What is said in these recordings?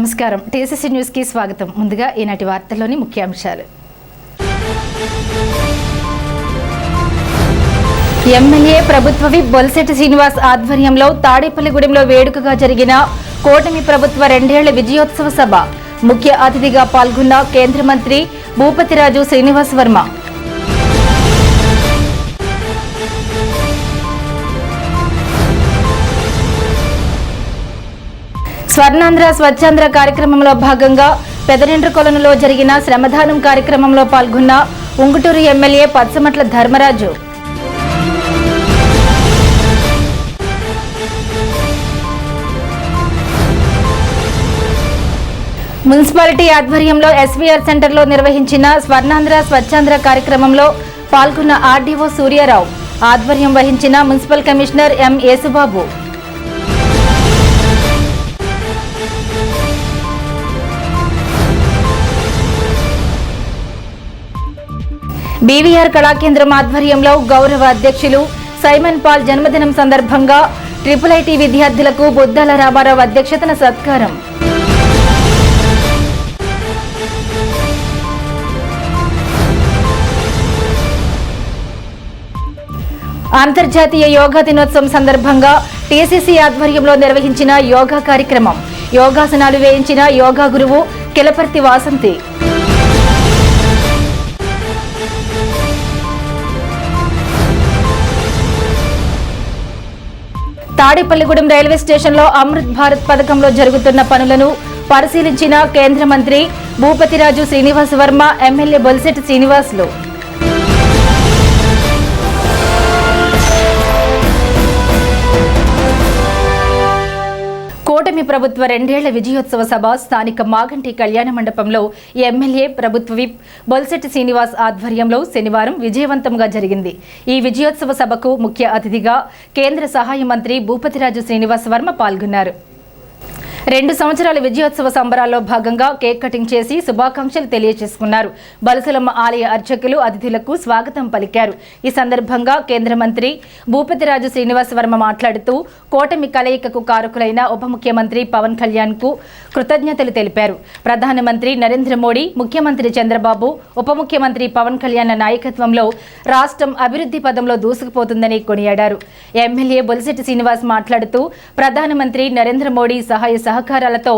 నమస్కారం. TCC news కి స్వాగతం. ముందుగా ఈనాటి వార్తల్లోని ముఖ్యాంశాలు. ఎమ్మెల్యే ప్రభుత్వ విప్ బొలిశెట్టి శ్రీనివాస్ ఆధ్వర్యంలో తాడేపల్లిగూడెంలో వేడుకగా జరిగిన కూటమి ప్రభుత్వ 2 ఏళ్ల విజయోత్సవ సభ. ముఖ్య అతిథిగా పాల్గొన్న కేంద్ర మంత్రి భూపతిరాజు శ్రీనివాస్ వర్మ. స్వర్ణాంధ్ర స్వచ్ఛాంధ్ర కార్యక్రమంలో భాగంగా పెదరెండ్ర కొలనులో జరిగిన శ్రమదానం కార్యక్రమంలో పాల్గొన్న ఉంగుటూరు ఎమ్మెల్యే పచ్చమట్ల ధర్మరాజు. మున్సిపాలిటీ ఆధ్వర్యంలో ఎస్వీఆర్ సెంటర్లో నిర్వహించిన స్వర్ణాంధ్ర స్వచ్ఛాంధ్ర కార్యక్రమంలో పాల్గొన్న ఆర్డీఓ సూర్యారావు. ఆధ్వర్యం వహించిన municipal commissioner M Yesubabu. BVR Kalakendram ఆధ్వర్యంలో గౌరవ అధ్యక్షులు సైమన్ పాల్ జన్మదినం సందర్భంగా IIIT విద్యార్థులకు బుద్దాల రామారావు అధ్యక్షతన సత్కారం. అంతర్జాతీయ యోగా దినోత్సవం సందర్భంగా టీసీసీ ఆధ్వర్యంలో నిర్వహించిన యోగా కార్యక్రమం. యోగాసనాలు వేయించిన యోగా గురువు కిలపర్తి వాసంతి. తాడేపల్లిగూడెం రైల్వే స్టేషన్లో అమృత్ భారత్ పథకంలో జరుగుతున్న పనులను పరిశీలించిన కేంద్ర మంత్రి భూపతిరాజు శ్రీనివాస్ వర్మ, ఎమ్మెల్యే బొలిశెట్టి శ్రీనివాసులు. కూటమి ప్రభుత్వ 2 ఏళ్ల విజయోత్సవ సభ స్థానిక మాగంటి కళ్యాణ మండపంలో ఎమ్మెల్యే ప్రభుత్వ విప్ బొలిశెట్టి శ్రీనివాస్ ఆధ్వర్యంలో శనివారం విజయవంతంగా జరిగింది. ఈ విజయోత్సవ సభకు ముఖ్య అతిథిగా కేంద్ర సహాయ మంత్రి భూపతిరాజు శ్రీనివాస్ వర్మ పాల్గొన్నారు. 2 సంవత్సరాల విజయోత్సవ సంబరాల్లో భాగంగా కేక్ కటింగ్ చేసి శుభాకాంక్షలు తెలియజేసుకున్నారు. బలసలమ్మ ఆలయ అర్చకులు అతిథులకు స్వాగతం పలికారు. ఈ సందర్భంగా కేంద్ర మంత్రి భూపతిరాజు శ్రీనివాస్ వర్మ మాట్లాడుతూ కూటమి కలయికకు కారకులైన ఉప ముఖ్యమంత్రి పవన్ కళ్యాణ్ కు కృతజ్ఞతలు తెలిపారు. ప్రధానమంత్రి నరేంద్ర మోడీ, ముఖ్యమంత్రి చంద్రబాబు, ఉప ముఖ్యమంత్రి పవన్ కళ్యాణ్ నాయకత్వంలో రాష్ట్రం అభివృద్ధి పదంలో దూసుకుపోతుందని కొనియాడారు. ఎమ్మెల్యే బొలిశెట్టి శ్రీనివాస్ మాట్లాడుతూ ప్రధానమంత్రి నరేంద్ర మోడీ సహాయ సహకారాలతో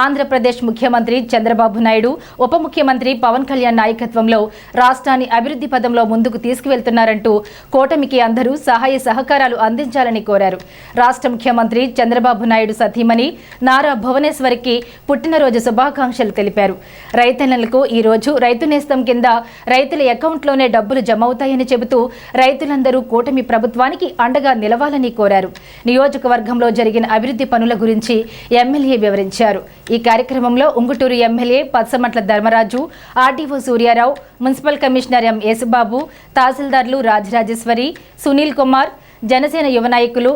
ఆంధ్రప్రదేశ్ ముఖ్యమంత్రి చంద్రబాబు నాయుడు, ఉప ముఖ్యమంత్రి పవన్ కళ్యాణ్ నాయకత్వంలో రాష్ట్రాన్ని అభివృద్ధి పదంలో ముందుకు తీసుకువెళ్తున్నారంటూ కూటమికి అందరూ సహాయ సహకారాలు అందించాలని కోరారు. రాష్ట్ర ముఖ్యమంత్రి చంద్రబాబు నాయుడు సతీమణి నారా భువనేశ్వరికి పుట్టినరోజు శుభాకాంక్షలు తెలిపారు. రైతన్నలకు ఈ రోజు రైతు నేస్తం కింద రైతుల అకౌంట్లోనే డబ్బులు జమ అవుతాయని చెబుతూ రైతులందరూ కూటమి ప్రభుత్వానికి అండగా నిలవాలని కోరారు. నియోజకవర్గంలో జరిగిన అభివృద్ధి పనుల గురించి ఎమ్మెల్యే వివరించారు. ఈ కార్యక్రమంలో Unguturu MLA Pachamatla Dharmaraju, RDO Suryarao, municipal commissioner M Yesubabu, తహసీల్దార్లు రాజరాజేశ్వరి, సునీల్ కుమార్, జనసేన యువ నాయకులు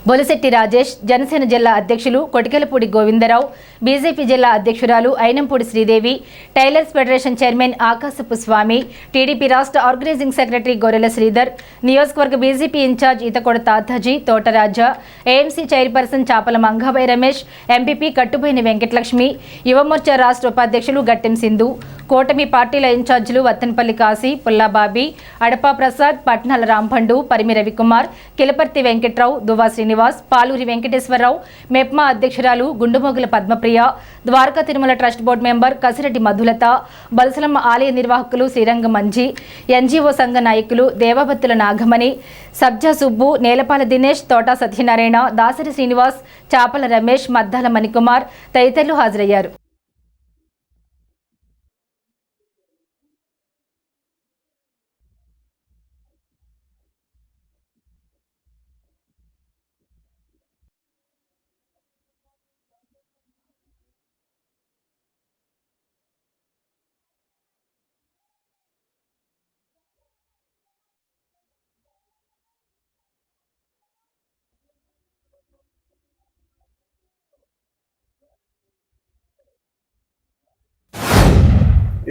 బొలిశెట్టి రాజేష్, జనసేన జిల్లా అధ్యక్షులు కొటికెలపూడి గోవిందరావు, బీజేపీ జిల్లా అధ్యక్షురాలు Ayinampudi Sridevi, tailors federation chairman Akasapu Swamy, TDP రాష్ట్ర ఆర్గనైజింగ్ సెక్రటరీ గొర్రెల శ్రీధర్, నియోజకవర్గ BJP incharge Eethakoda Tataji, Totaraja, AMC chairperson Chapala Mangabai Ramesh, MPP Kattuboyina Venkatalakshmi, Yuvamorcha రాష్ట్ర ఉపాధ్యక్షులు గట్టెం సింధు, కూటమి పార్టీల ఇన్ఛార్జీలు వత్తనపల్లి కాశీ, పుల్లాబాబీ, అడపా ప్రసాద్, పట్నాల రాంపండు, పరిమి రవికుమార్, కిలపర్తి వెంకట్రావు, దువా శ్రీనివాస్, పాలూరి వెంకటేశ్వరరావు, మెప్మా అధ్యక్షురాలు Gundumogula Padmapriya, Dwaraka Tirumala trust board member Kasireddy Madhulatha, Balasalamma ఆలయ నిర్వాహకులు శ్రీరంగ మంజి, ఎన్జీఓ సంఘ నాయకులు దేవభత్తుల నాగమణి, సబ్జా సుబ్బు, నేలపాల దినేష్, తోటా సత్యనారాయణ, దాసరి శ్రీనివాస్, చాపల రమేష్, మద్దాల మణికుమార్ తదితరులు హాజరయ్యారు.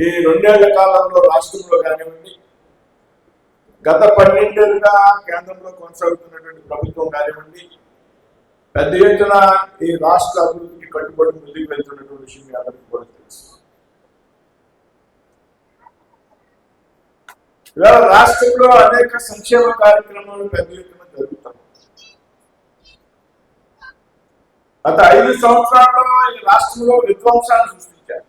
ఈ 2 ఏళ్ల కాలంలో రాష్ట్రంలో కానివ్వండి, గత 12 ఏళ్ళుగా కేంద్రంలో కొనసాగుతున్నటువంటి ప్రభుత్వం కానివ్వండి, పెద్ద ఎత్తున ఈ రాష్ట్ర అభివృద్ధికి కట్టుబడి ముందుకు వెళ్తున్నటువంటి విషయం మీ అందరికీ కూడా తెలుసు. ఇవాళ రాష్ట్రంలో అనేక సంక్షేమ కార్యక్రమాలు పెద్ద ఎత్తున జరుగుతాయి. గత 5 సంవత్సరాల్లో ఈ రాష్ట్రంలో విధ్వంసాన్ని సృష్టించారు.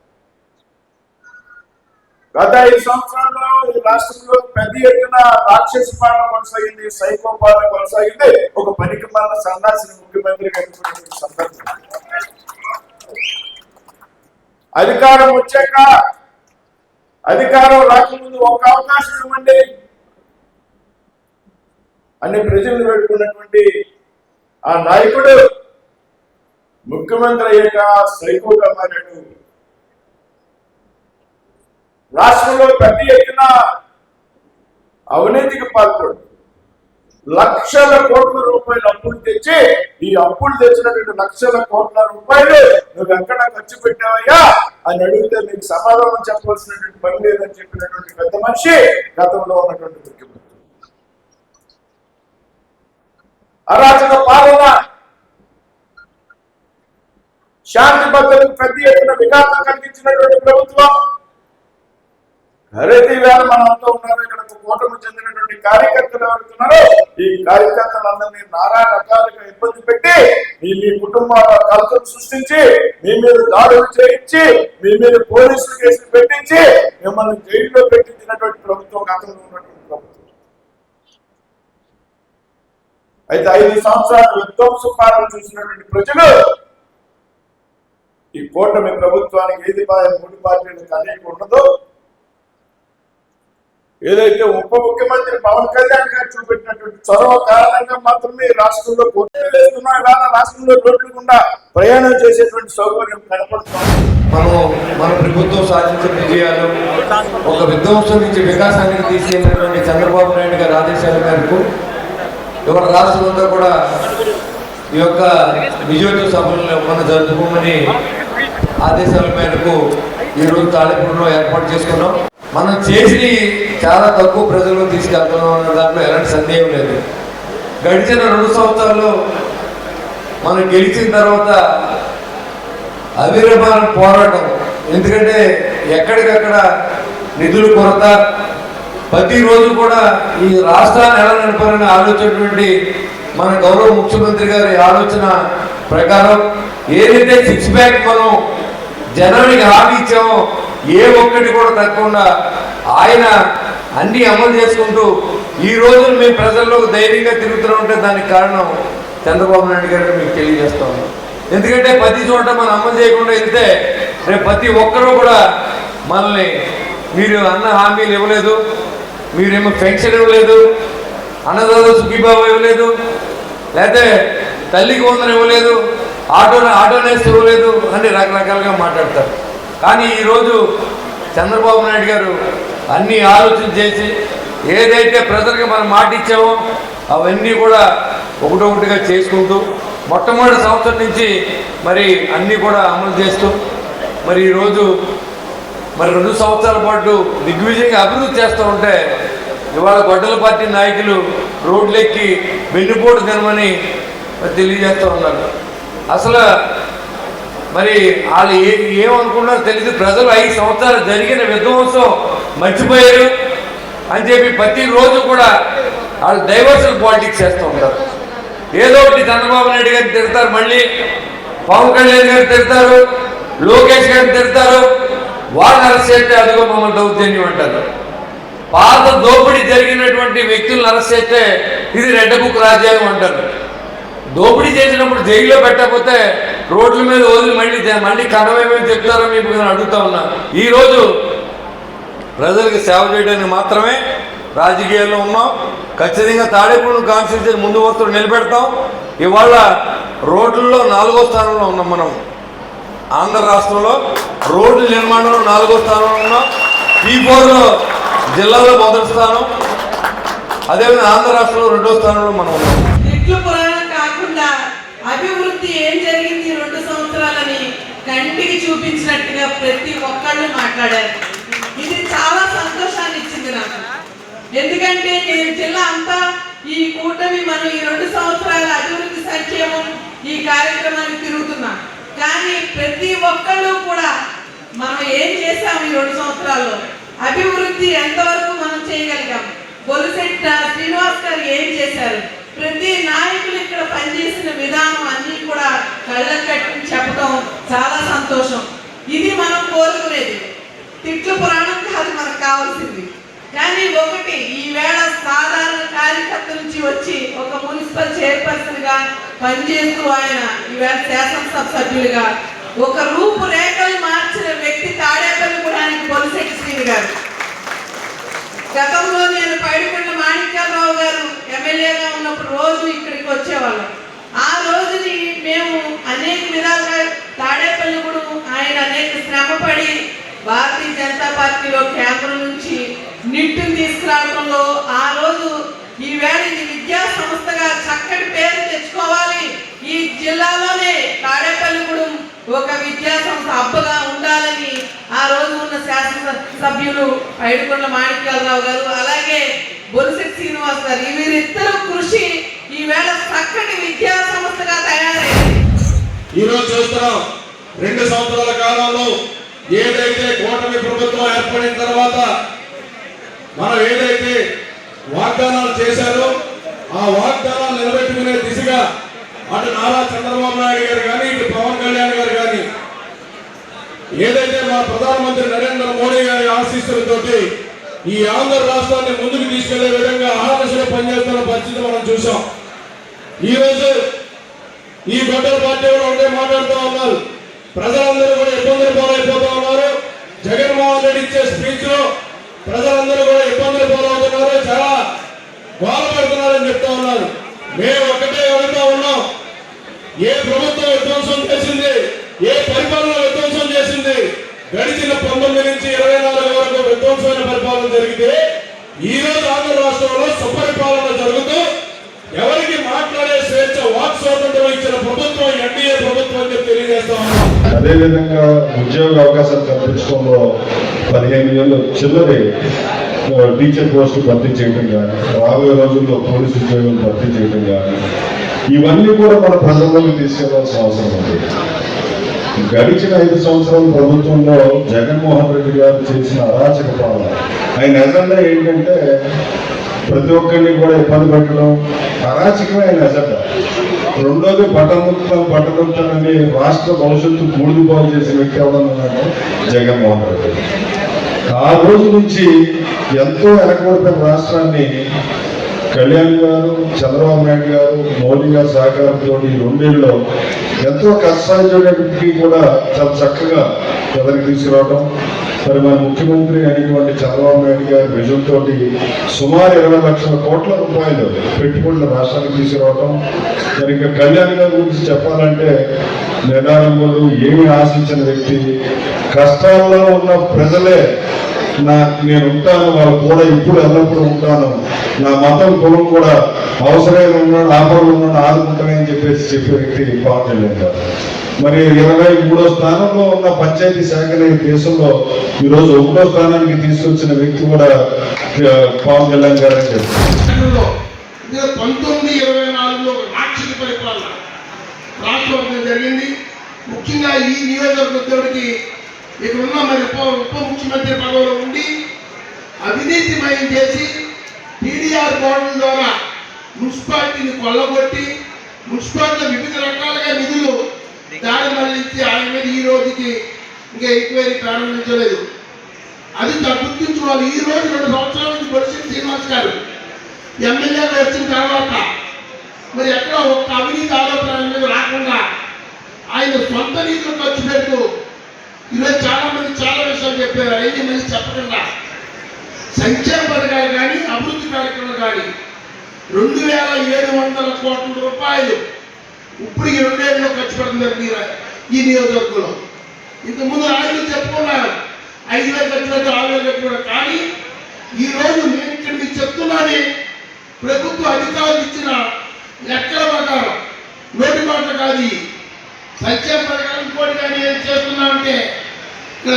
గత 5 సంవత్సరాల్లో ఈ రాష్ట్రంలో పెద్ద ఎత్తున రాక్షస పాలన కొనసాగింది, సైకో పాలన కొనసాగింది. ఒక పనికి మాలిన సన్నాసిని ముఖ్యమంత్రి కనుక్కున్నటువంటి సందర్భం. అధికారం వచ్చాక, అధికారం రాకముందు ఒక అవకాశం ఇవ్వండి అని ప్రజలు పెట్టుకున్నటువంటి ఆ నాయకుడు ముఖ్యమంత్రి అయ్యాక సైకోగా మారాడు. రాష్ట్రంలో పెద్ద ఎత్తున అవినీతికి పాల్పడు, లక్షల కోట్ల రూపాయలు అప్పులు తెచ్చి, ఈ అప్పులు తెచ్చినటువంటి లక్షల కోట్ల రూపాయలు నువ్వు ఎక్కడ ఖర్చు పెట్టావయ్యా అని అడిగితే నీకు సమాధానం చెప్పవలసినటువంటి పని లేదని చెప్పినటువంటి పెద్ద మనిషి గతంలో ఉన్నటువంటి ముఖ్యమంత్రి. అరాచక పాలన, శాంతి భద్రతకు పెద్ద ఎత్తున విఘాతం కలిగించినటువంటి ప్రభుత్వం. అరేది వేళ మనంతా ఉన్నారు. ఇక్కడ కూటమి చెందినటువంటి కార్యకర్తలు ఎవరుతున్నారో ఈ కార్యకర్తలందరినీ నానా రకాలుగా ఇబ్బంది పెట్టి మీ కుటుంబాల కలతలు సృష్టించి, మీ మీద దాడులు చేయించి, మీ మీద పోలీసులు కేసులు పెట్టించి, మిమ్మల్ని జైల్లో పెట్టించినటువంటి ప్రభుత్వం గతంలో ఉన్నటువంటి ప్రభుత్వం. అయితే 5 సంవత్సరాలు విధ్వంస పాలన చూసినటువంటి ప్రజలు ఈ కూటమి ప్రభుత్వానికి ఏది 3 పార్టీలు కలయిక ఉండదో, ఏదైతే ఉప ముఖ్యమంత్రి పవన్ కళ్యాణ్ గారు చూపెట్టినటువంటి చొరవ కారణంగా మాత్రమే రాష్ట్రంలో పోటీలు వేస్తున్నాం. ఇవాళ రాష్ట్రంలో రోడ్లు గుండా ప్రయాణం చేసేటువంటి సౌకర్యం కనపడుతుంది. మన ప్రభుత్వం సాధించిన విజయాలు, ఒక విధ్వంసం నుంచి వికాసానికి తీసుకెళ్లినటువంటి చంద్రబాబు నాయుడు గారి ఆదేశాల మేరకు ఇవాళ రాష్ట్రంలో కూడా ఈ యొక్క విజయోత్సవ సభలను మనం జరుపుకోమని ఆదేశాల మేరకు ఈరోజు తాడేపూడిలో ఏర్పాటు చేసుకున్నాం. మనం చేసి చాలా తక్కువ ప్రజల్లో తీసుకెళ్తున్నాం అన్న దాంట్లో ఎలాంటి సందేహం లేదు. గడిచిన 2 సంవత్సరాల్లో మనం గెలిచిన తర్వాత అవిరమాన పోరాటం. ఎందుకంటే ఎక్కడికక్కడ నిధుల కొరత, ప్రతిరోజు కూడా ఈ రాష్ట్రాన్ని ఎలా నడపాలని ఆలోచనటువంటి మన గౌరవ ముఖ్యమంత్రి గారి ఆలోచన ప్రకారం ఏదైతే 6 ప్యాక్ మనం జనానికి హామీ ఇచ్చామో ఏ ఒక్కటి కూడా తగ్గకుండా ఆయన అన్ని అమలు చేసుకుంటూ ఈ రోజు మేము ప్రజల్లో ధైర్యంగా తిరుగుతూ ఉంటే దానికి కారణం చంద్రబాబు నాయుడు గారిని మీకు తెలియజేస్తా ఉన్నాం. ఎందుకంటే ప్రతి చోట మనం అమలు చేయకుండా వెళ్తే రేపు ప్రతి ఒక్కరూ కూడా మనల్ని మీరు అన్న హామీలు ఇవ్వలేదు, మీరేమో పెన్షన్ ఇవ్వలేదు, అన్నదాత సుఖీబాబు ఇవ్వలేదు, లేకపోతే తల్లికి వందనం ఇవ్వలేదు, ఆటోనేస్ ఇవ్వలేదు అని రకరకాలుగా మాట్లాడతారు. కానీ ఈరోజు చంద్రబాబు నాయుడు గారు అన్ని ఆలోచన చేసి ఏదైతే ప్రజలకు మనం మాట ఇచ్చామో అవన్నీ కూడా ఒకటొకటిగా చేసుకుంటూ మొట్టమొదటి సంవత్సరం నుంచి మరి అన్నీ కూడా అమలు చేస్తూ మరి ఈరోజు మరి 2 సంవత్సరాల పాటు దిగ్విజయంగా అభివృద్ధి చేస్తూ ఉంటే ఇవాళ గొడ్డల పార్టీ నాయకులు రోడ్లెక్కి వెన్నుపోటు తినమని తెలియజేస్తూ ఉన్నారు. అసలు మరి వాళ్ళు ఏమనుకున్నారో తెలియదు. ప్రజలు 5 సంవత్సరాలు జరిగిన విధ్వంసం మర్చిపోయారు అని చెప్పి ప్రతిరోజు కూడా వాళ్ళు డైవర్సల్ పాలిటిక్స్ చేస్తూ ఉంటారు. ఏదో ఒకటి చంద్రబాబు నాయుడు గారిని తిడతారు, మళ్ళీ పవన్ కళ్యాణ్ గారిని తిడతారు, లోకేష్ గారిని తిడతారు, వాళ్ళని అరెస్ట్ చేస్తే అదిగో మమ్మల్ని దౌర్జన్యం అంటారు. పాత దోపిడీ జరిగినటువంటి వ్యక్తులను అరెస్ట్ చేస్తే ఇది రెడ్ బుక్ రాజ్యాంగం అంటారు. దోపిడీ చేసినప్పుడు జైల్లో పెట్టకపోతే రోడ్ల మీద వదిలి మళ్ళీ కనవేమేమి చెప్తారో మీకు నేను అడుగుతా ఉన్నా. ఈరోజు ప్రజలకు సేవ చేయడానికి మాత్రమే రాజకీయాల్లో ఉన్నాం. ఖచ్చితంగా తాడేపూడి కాన్స్టిట్యూన్సీ ముందు వస్తువులు నిలబెడతాం. ఇవాళ రోడ్లలో 4వ స్థానంలో ఉన్నాం. మనం ఆంధ్ర రాష్ట్రంలో రోడ్ల నిర్మాణంలో 4వ స్థానంలో ఉన్నాం. P4లో జిల్లాలో 1వ స్థానం, అదేవిధంగా ఆంధ్ర రాష్ట్రంలో 2వ స్థానంలో మనం ఉన్నాం. అభివృద్ధి ఏం జరిగింది 2 సంవత్సరాలని కంటికి చూపించినట్టుగా ప్రతి ఒక్కళ్ళు మాట్లాడారు. ఇది చాలా సంతోషాన్ని ఇచ్చింది నాకు. ఎందుకంటే నేను జిల్లా అంతా ఈ కూటమి మనం ఈ 2 సంవత్సరాల అభివృద్ధి సంక్షేమం ఈ కార్యక్రమానికి తిరుగుతున్నా. కానీ ప్రతి ఒక్కళ్ళు కూడా మనం ఏం చేసాము ఈ 2 సంవత్సరాల్లో, అభివృద్ధి ఎంతవరకు మనం చేయగలిగాం, బొలిశెట్టి శ్రీనివాస్ గారు ఏం చేశారు, ప్రతి నాయకులు ఇక్కడ పనిచేసిన విధానం అన్నీ కూడా కళ్ళకు కట్టి చెప్పడం చాలా సంతోషం. ఇది మనం కోరుకునేది, తిట్లు పురాణం కాదు మనకు కావాల్సింది. కానీ ఒకటి, ఈవేళ సాధారణ కార్యకర్త నుంచి వచ్చి ఒక మున్సిపల్ చైర్పర్సన్ గా పనిచేస్తూ ఆయన ఈవేళ శాసనసభ సభ్యులుగా ఒక రూపురేఖలు మార్చిన వ్యక్తి తాడేపల్లిగూడానికి బొలిశెట్టి శ్రీని గారు. గతంలో నేను పైడికొండ మాణిక్యాలరావు గారు ఎమ్మెల్యేగా ఉన్నప్పుడు రోజు ఇక్కడికి వచ్చేవాళ్ళం. ఆ రోజుని మేము అనేక విధాలుగా తాడేపల్లిగూడెం ఆయన అనేక శ్రమపడి భారతీయ జనతా పార్టీలో కేంద్రం నుంచి నిట్టును తీసుకురావడంలో ఆ రోజు ఈవేళ ఇది విద్యా సంస్థగా చక్కటి పేరు తెచ్చుకోవాలి, ఈ జిల్లాలోనే తాడేపల్లిగూడెం ఒక విద్యా సంస్థ హబ్బగా ఉండాలని ఆ రోజు ఉన్న శాసనసభ్యులు పైడికొండ మాణిక్యాలరావు గారు అలాగే బొలిశెట్టి శ్రీనివాస్ గారు వీరిద్దరూ కృషి ఈవేళ చక్కటి విద్యా సంస్థగా తయారైంది. ఈరోజు చూస్తున్నాం 2 సంవత్సరాల కాలంలో ఏదైతే కూటమి ప్రభుత్వం ఏర్పడిన తర్వాత మనం ఏదైతే వాగ్దానాలు చేశారో ఆ వాగ్దానాలు నిలబెట్టుకునే దిశగా అటు నారా చంద్రబాబు నాయుడు గారు కానీ ఇటు పవన్ కళ్యాణ్ గారు కానీ ఏదైతే మా ప్రధానమంత్రి నరేంద్ర మోడీ గారి ఆశీస్సులతోటి ఈ ఆంధ్ర రాష్ట్రాన్ని ముందుకు తీసుకెళ్లే విధంగా ఆలోచన పనిచేస్తున్న పరిస్థితి మనం చూసాం. ఈ రోజు ఈ గొడ్డల పార్టీ కూడా ఒకటే మాట్లాడుతూ ఉన్నారు, ప్రజలందరూ కూడా ఇబ్బందులు పాలైపోతూ ఉన్నారు. జగన్మోహన్ రెడ్డి ఇచ్చే స్పీచ్ లో ప్రజలందరూ కూడా ఇబ్బందులు పాలవుతున్నారు, చాలా బాధపడుతున్నారని చెప్తా ఉన్నారు. మేము ఒకటే అడుగుతా ఉన్నాం, ఏ ప్రభుత్వం విధ్వంసం చేసింది, ఏ పరిపాలన విధ్వంసం చేసింది? గడిచిన 19 నుంచి 24 వరకు విధ్వంసమైన పరిపాలన జరిగితే ఈ రోజు ఆంధ్ర రాష్ట్రంలో సుపరిపాలన జరుగుతూ ఎవరికి మాట్లాడే స్వేచ్ఛ వాక్ స్వాతంత్రం ఇచ్చిన ప్రభుత్వం ఎన్డీఏ ప్రభుత్వం అని చెప్పి తెలియజేస్తా ఉన్నాం. అదేవిధంగా ఉద్యోగ అవకాశాలు కల్పించడంలో 15 ఏళ్ళు చిల్లరి టీచర్ పోస్టులు భర్తీ చేయడం కానీ, రాబోయే రోజుల్లో పోలీసు ఉద్యోగులు భర్తీ చేయడం కానీ, ఇవన్నీ కూడా మన ప్రజల్లోకి తీసుకెళ్లాల్సిన అవసరం ఉంది. గడిచిన 5 సంవత్సరాల ప్రభుత్వంలో జగన్మోహన్ రెడ్డి గారు చేసిన అరాచక పాలన, ఆయన ఎజెండా ఏంటంటే ప్రతి ఒక్కరిని కూడా ఇబ్బంది పెట్టడం, అరాచకమే ఆయన ఎజెండా. రెండోది పట్టణముక్తానని రాష్ట్ర భవిష్యత్తు కూడిపాలు చేసే వ్యక్తి ఎవడన్నాడు జగన్మోహన్ రెడ్డి. ఆ రోజు నుంచి ఎంతో వెనకబడిపోయిన రాష్ట్రాన్ని కళ్యాణ్ గారు, చంద్రబాబు నాయుడు గారు, మోడీ గారు సహకారంతో ఈ 2 ఏళ్ళలో ఎంతో కష్టాలకి కూడా చాలా చక్కగా ఎదరికి తీసుకురావడం, మరి మన ముఖ్యమంత్రి అయినటువంటి చంద్రబాబు నాయుడు గారి విజన్ తోటి సుమారు 20 లక్షల కోట్ల రూపాయలు పెట్టుబడులు రాష్ట్రానికి తీసుకురావడం. మరి ఇంకా కళ్యాణ్ గారి గురించి చెప్పాలంటే నిదానంలో ఏమి ఆశించిన వ్యక్తి, కష్టాల్లో ఉన్న ప్రజలే నేను ఉంటాను, వాళ్ళు కూడా ఇప్పుడు ఎల్లప్పుడూ ఉంటాను, నా మతం కులం కూడా అవసరమైన ఉన్నాడు, ఆపదలు ఉన్నాడు, ఆదుకుంటానని చెప్పే వ్యక్తి పవన్ కళ్యాణ్ గారు. మరి 23వ స్థానంలో ఉన్న పంచాయతీ శాఖని దేశంలో ఈరోజు 1వ స్థానానికి తీసుకొచ్చిన వ్యక్తి కూడా పవన్ కళ్యాణ్ గారు అని చెప్తారు. 1924లో రాక్షసి పరిపాలన రాష్ట్రంలో జరిగింది. ముఖ్యంగా ఈ నియోజకవర్గానికి ఇక్కడ ఉన్న మరి ఉప ముఖ్యమంత్రి పదవిలో ఉండి అవినీతిమయం చేసి టీడీఆర్ బోర్డుల ద్వారా మున్సిపాలిటీని కొల్లగొట్టి మున్సిపాలిటీలో వివిధ రకాలుగా నిధులు దాడి మళ్లించి ఆయన మీద ఈ రోజుకి ఇంకా ఎంక్వైరీ ప్రారంభించలేదు. అది గుర్తించుకోవాలి. ఈ రోజు 2 సంవత్సరాల నుంచి బొలిశెట్టి శ్రీనివాస్ గారు ఎమ్మెల్యేగా వచ్చిన తర్వాత మరి ఎక్కడ ఒక్క అవినీతి ఆరోపణ ఆయన మీద రాకుండా ఆయన సొంత నిధులు ఖర్చు పెడుతూ ఈరోజు చాలా మంది చాలా విషయాలు చెప్పారు. అవన్నీ మళ్ళీ చెప్పకుండా సంక్షేమ పథకాలు కానీ అభివృద్ధి కార్యక్రమాలు కానీ 2700 కోట్ల రూపాయలు ఇప్పుడు ఈ 2 ఏళ్ళలో ఖర్చు పెడుతున్నారు ఈ నియోజకవర్గంలో. ఇంతకుముందు రాజులు చెప్పుకున్నారు 5,000 ఖర్చు పెట్టి 6,000 ఖర్చు పెట్టారు. కానీ ఈరోజు నేను ఇక్కడ మీకు చెప్తున్నాను, ప్రభుత్వ అధికారులు ఇచ్చిన లెక్కల ప్రకారం నోటి మాట కాదు, సంక్షేమ పథకాలు ఇంకోటి కానీ ఏం చేస్తున్నామంటే ఇక్కడ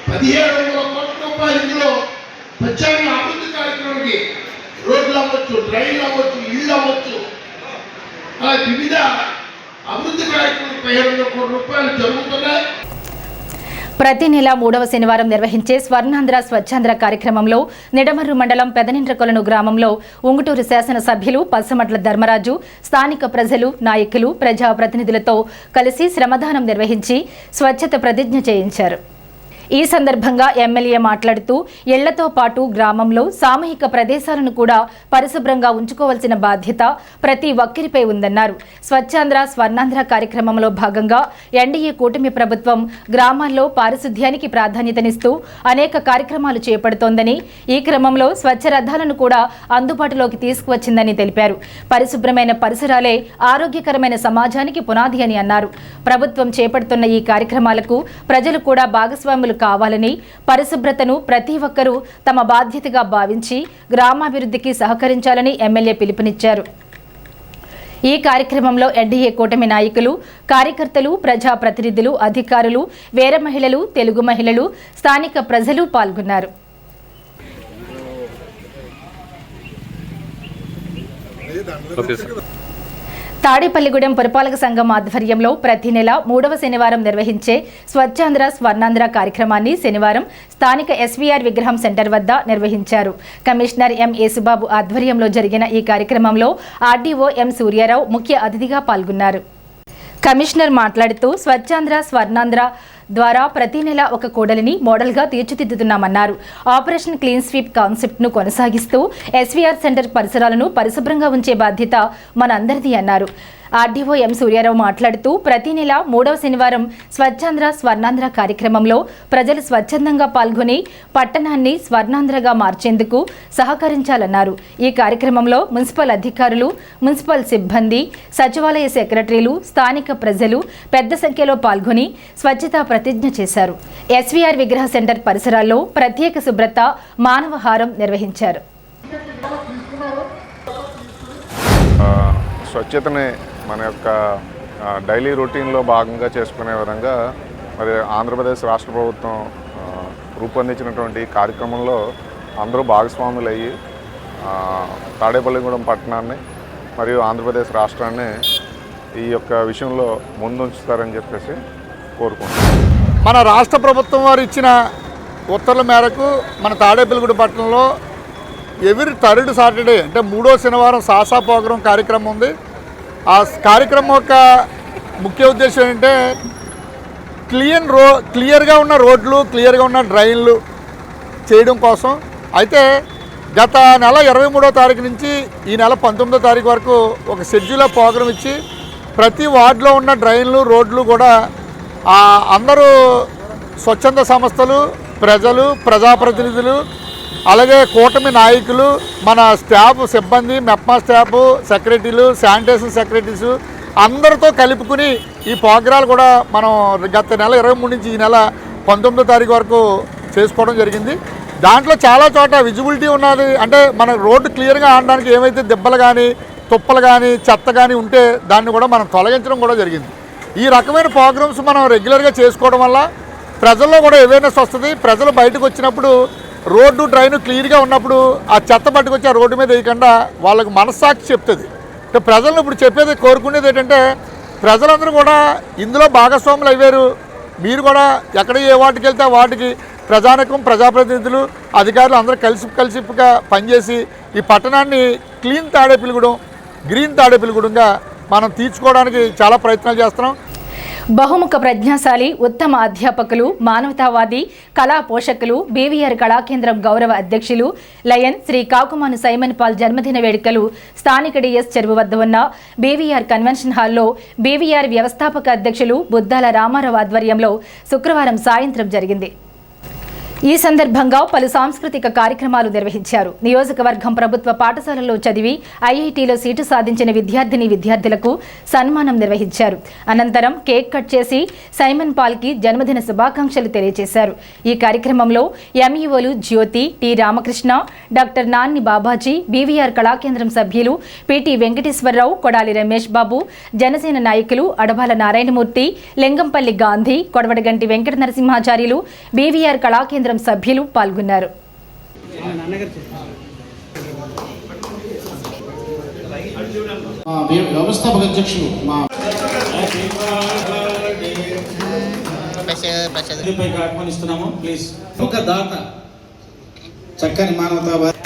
1,700 కోట్ల రూపాయలు ఇందులో ప్రత్యేక అభివృద్ధి కార్యక్రమానికి రోడ్లు అవ్వచ్చు, డ్రైన్లు అవ్వచ్చు, ఇళ్ళు అవ్వచ్చు, అలా వివిధ అభివృద్ధి కార్యక్రమం 1500 కోట్ల రూపాయలు జరుగుతున్నాయి. ప్రతి నెల 3వ శనివారం నిర్వహించే స్వర్ణాంధ్ర స్వచ్ఛాంధ్ర కార్యక్రమంలో నిడమర్రు మండలం పెదనిండ్రకొలను గ్రామంలో ఉంగుటూరు శాసనసభ్యులు పల్సమట్ల ధర్మరాజు స్థానిక ప్రజలు, నాయకులు, ప్రజాప్రతినిధులతో కలిసి శ్రమదానం నిర్వహించి స్వచ్ఛత ప్రతిజ్ఞ చేయించారు. ఈ సందర్భంగా ఎమ్మెల్యే మాట్లాడుతూ ఇళ్లతో పాటు గ్రామంలో సామూహిక ప్రదేశాలను కూడా పరిశుభ్రంగా ఉంచుకోవాల్సిన బాధ్యత ప్రతి ఒక్కరిపై ఉందన్నారు. స్వచ్ఛాంధ్ర స్వర్ణాంధ్ర కార్యక్రమంలో భాగంగా ఎన్డీఏ కూటమి ప్రభుత్వం గ్రామాల్లో పారిశుధ్యానికి ప్రాధాన్యతనిస్తూ అనేక కార్యక్రమాలు చేపడుతోందని, ఈ క్రమంలో స్వచ్ఛ రథాలను కూడా అందుబాటులోకి తీసుకువచ్చిందని తెలిపారు. పరిశుభ్రమైన పరిసరాలే ఆరోగ్యకరమైన సమాజానికి పునాది అని అన్నారు. ప్రభుత్వం చేపడుతున్న ఈ కార్యక్రమాలకు ప్రజలు కూడా భాగస్వాములు కావాలని, పరిశుభ్రతను ప్రతి ఒక్కరూ తమ బాధ్యతగా భావించి గ్రామాభివృద్ధికి సహకరించాలని ఎమ్మెల్యే పిలుపునిచ్చారు. ఈ కార్యక్రమంలో ఎన్డీఏ కూటమి నాయకులు, కార్యకర్తలు, ప్రజాప్రతినిధులు, అధికారులు, వీర మహిళలు, తెలుగు మహిళలు, స్థానిక ప్రజలు పాల్గొన్నారు. తాడేపల్లిగూడెం పురపాలక సంఘం ఆధ్వర్యంలో ప్రతి నెల 3వ శనివారం నిర్వహించే స్వచ్ఛాంధ్ర స్వర్ణాంధ్ర కార్యక్రమాన్ని శనివారం స్థానిక ఎస్వీఆర్ విగ్రహం సెంటర్ వద్ద నిర్వహించారు. కమిషనర్ ఎం యేసుబాబు ఆధ్వర్యంలో జరిగిన ఈ కార్యక్రమంలో ఆర్డీఓ ఎం సూర్యారావు ముఖ్య అతిథిగా పాల్గొన్నారు. కమిషనర్ మాట్లాడుతూ స్వచ్ఛాంధ్ర స్వర్ణాంధ్ర ద్వారా ప్రతి నెల ఒక కూడలిని మోడల్గా తీర్చిదిద్దుతున్నామన్నారు. ఆపరేషన్ క్లీన్ స్వీప్ కాన్సెప్ట్ను కొనసాగిస్తూ ఎస్వీఆర్ సెంటర్ పరిసరాలను పరిశుభ్రంగా ఉంచే బాధ్యత మనందరిది అన్నారు. ఆర్డీఓ ఎం సూర్యారావు మాట్లాడుతూ ప్రతి నెల 3వ శనివారం స్వచ్ఛాంధ్ర స్వర్ణాంధ్ర కార్యక్రమంలో ప్రజలు స్వచ్ఛందంగా పాల్గొని పట్టణాన్ని స్వర్ణాంధ్రగా మార్చేందుకు సహకరించాలన్నారు. ఈ కార్యక్రమంలో మున్సిపల్ అధికారులు, మున్సిపల్ సిబ్బంది, సచివాలయ సెక్రటరీలు, స్థానిక ప్రజలు పెద్ద సంఖ్యలో పాల్గొని స్వచ్ఛతా ప్రతిజ్ఞ చేశారు. ఎస్వీఆర్ విగ్రహ సెంటర్ పరిసరాల్లో ప్రత్యేక శుభ్రత మానవహారం నిర్వహించారు. స్వచ్ఛతని మన యొక్క డైలీ రొటీన్లో భాగంగా చేసుకునే విధంగా మరి ఆంధ్రప్రదేశ్ రాష్ట్ర ప్రభుత్వం రూపొందించినటువంటి కార్యక్రమంలో అందరూ భాగస్వాములు అయ్యి తాడేపల్లిగూడెం పట్టణాన్ని మరియు ఆంధ్రప్రదేశ్ రాష్ట్రాన్ని ఈ యొక్క విషయంలో ముందుంచుతారని చెప్పేసి కోరుకుంటున్నాను. మన రాష్ట్ర ప్రభుత్వం వారు ఇచ్చిన ఉత్తర్వుల మేరకు మన తాడేపల్లిగూడెం పట్టణంలో ఎవ్రీ థర్డ్ సాటర్డే అంటే 3వ శనివారం సాసా ప్రోగ్రాం కార్యక్రమం ఉంది. ఆ కార్యక్రమం యొక్క ముఖ్య ఉద్దేశం ఏంటంటే క్లియర్గా ఉన్న రోడ్లు, క్లియర్గా ఉన్న డ్రైన్లు చేయడం కోసం. అయితే గత నెల 23వ తారీఖు నుంచి ఈ నెల 19వ తారీఖు వరకు ఒక షెడ్యూల్ ప్రోగ్రాం ఇచ్చి ప్రతి వార్డులో ఉన్న డ్రైన్లు, రోడ్లు కూడా అందరూ స్వచ్ఛంద సంస్థలు, ప్రజలు, ప్రజాప్రతినిధులు, అలాగే కూటమి నాయకులు, మన స్టాఫ్ సిబ్బంది, మెప్మా స్టాఫ్, సెక్రటరీలు, శానిటేషన్ సెక్రటరీస్ అందరితో కలుపుకుని ఈ ప్రోగ్రాలు కూడా మనం గత నెల 23 నుంచి ఈ నెల 19వ తారీఖు వరకు చేసుకోవడం జరిగింది. దాంట్లో చాలా చోట విజిబిలిటీ ఉన్నది. అంటే మన రోడ్డు క్లియర్గా ఆడడానికి ఏమైతే దెబ్బలు కానీ, తుప్పలు కానీ, చెత్త కానీ ఉంటే దాన్ని కూడా మనం తొలగించడం కూడా జరిగింది. ఈ రకమైన ప్రోగ్రామ్స్ మనం రెగ్యులర్గా చేసుకోవడం వల్ల ప్రజల్లో కూడా అవేర్నెస్ వస్తుంది. ప్రజలు బయటకు వచ్చినప్పుడు రోడ్డు, డ్రైను క్లియర్గా ఉన్నప్పుడు ఆ చెత్త పట్టుకొచ్చి ఆ రోడ్డు మీద వేయకుండా వాళ్ళకి మనస్సాక్షి చెప్తుంది. అంటే ప్రజలను ఇప్పుడు చెప్పేది, కోరుకునేది ఏంటంటే ప్రజలందరూ కూడా ఇందులో భాగస్వాములు అయ్యారు. మీరు కూడా ఎక్కడ ఏ వాటికి వెళ్తే ఆ వాటికి ప్రజానికం, ప్రజాప్రతినిధులు, అధికారులు అందరూ కలిసిగా పనిచేసి ఈ పట్టణాన్ని క్లీన్ తాడేపల్లిగూడెం, గ్రీన్ తాడేపల్లిగూడెంగా మనం తీర్చుకోవడానికి చాలా ప్రయత్నాలు చేస్తున్నాం. బహుముఖ ప్రజ్ఞాశాలి, ఉత్తమ అధ్యాపకులు, మానవతావాది, కళా పోషకులు, బీవీఆర్ కళాకేంద్రం గౌరవ అధ్యక్షులు lion Shri Kakumanu Simon Paul జన్మదిన వేడుకలు స్థానిక డిఎస్ చెరువు వద్ద ఉన్న బీవీఆర్ కన్వెన్షన్ హాల్లో బీవీఆర్ వ్యవస్థాపక అధ్యక్షులు బుద్దాల రామారావు ఆధ్వర్యంలో శుక్రవారం సాయంత్రం జరిగింది. ఈ సందర్భంగా పలు సాంస్కృతిక కార్యక్రమాలు నిర్వహించారు. నియోజకవర్గం ప్రభుత్వ పాఠశాలలో చదివి ఐఐటీలో సీటు సాధించిన విద్యార్థులకు సన్మానం నిర్వహించారు. అనంతరం కేక్ కట్ చేసి సైమన్ పాల్కి జన్మదిన శుభాకాంక్షలు తెలియజేశారు. ఈ కార్యక్రమంలో ఎంఈఓలు జ్యోతి, టి రామకృష్ణ, డాక్టర్ నాన్ని బాబాజీ, బీవీఆర్ కళాకేంద్రం సభ్యులు పిటి వెంకటేశ్వరరావు, కొడాలి రమేష్ బాబు, జనసేన నాయకులు అడబాల నారాయణమూర్తి, లింగంపల్లి గాంధీ, కొడవడగంటి వెంకట నరసింహాచార్యులు, బీవీఆర్ కళాకేంద్రం సభ్యులు పాల్గొన్నారు. వ్యవస్థాపక అధ్యక్షులు మా ఆహ్వానిస్తున్నాము. ప్లీజ్ ఒక దాత చక్కని మానవతావాది.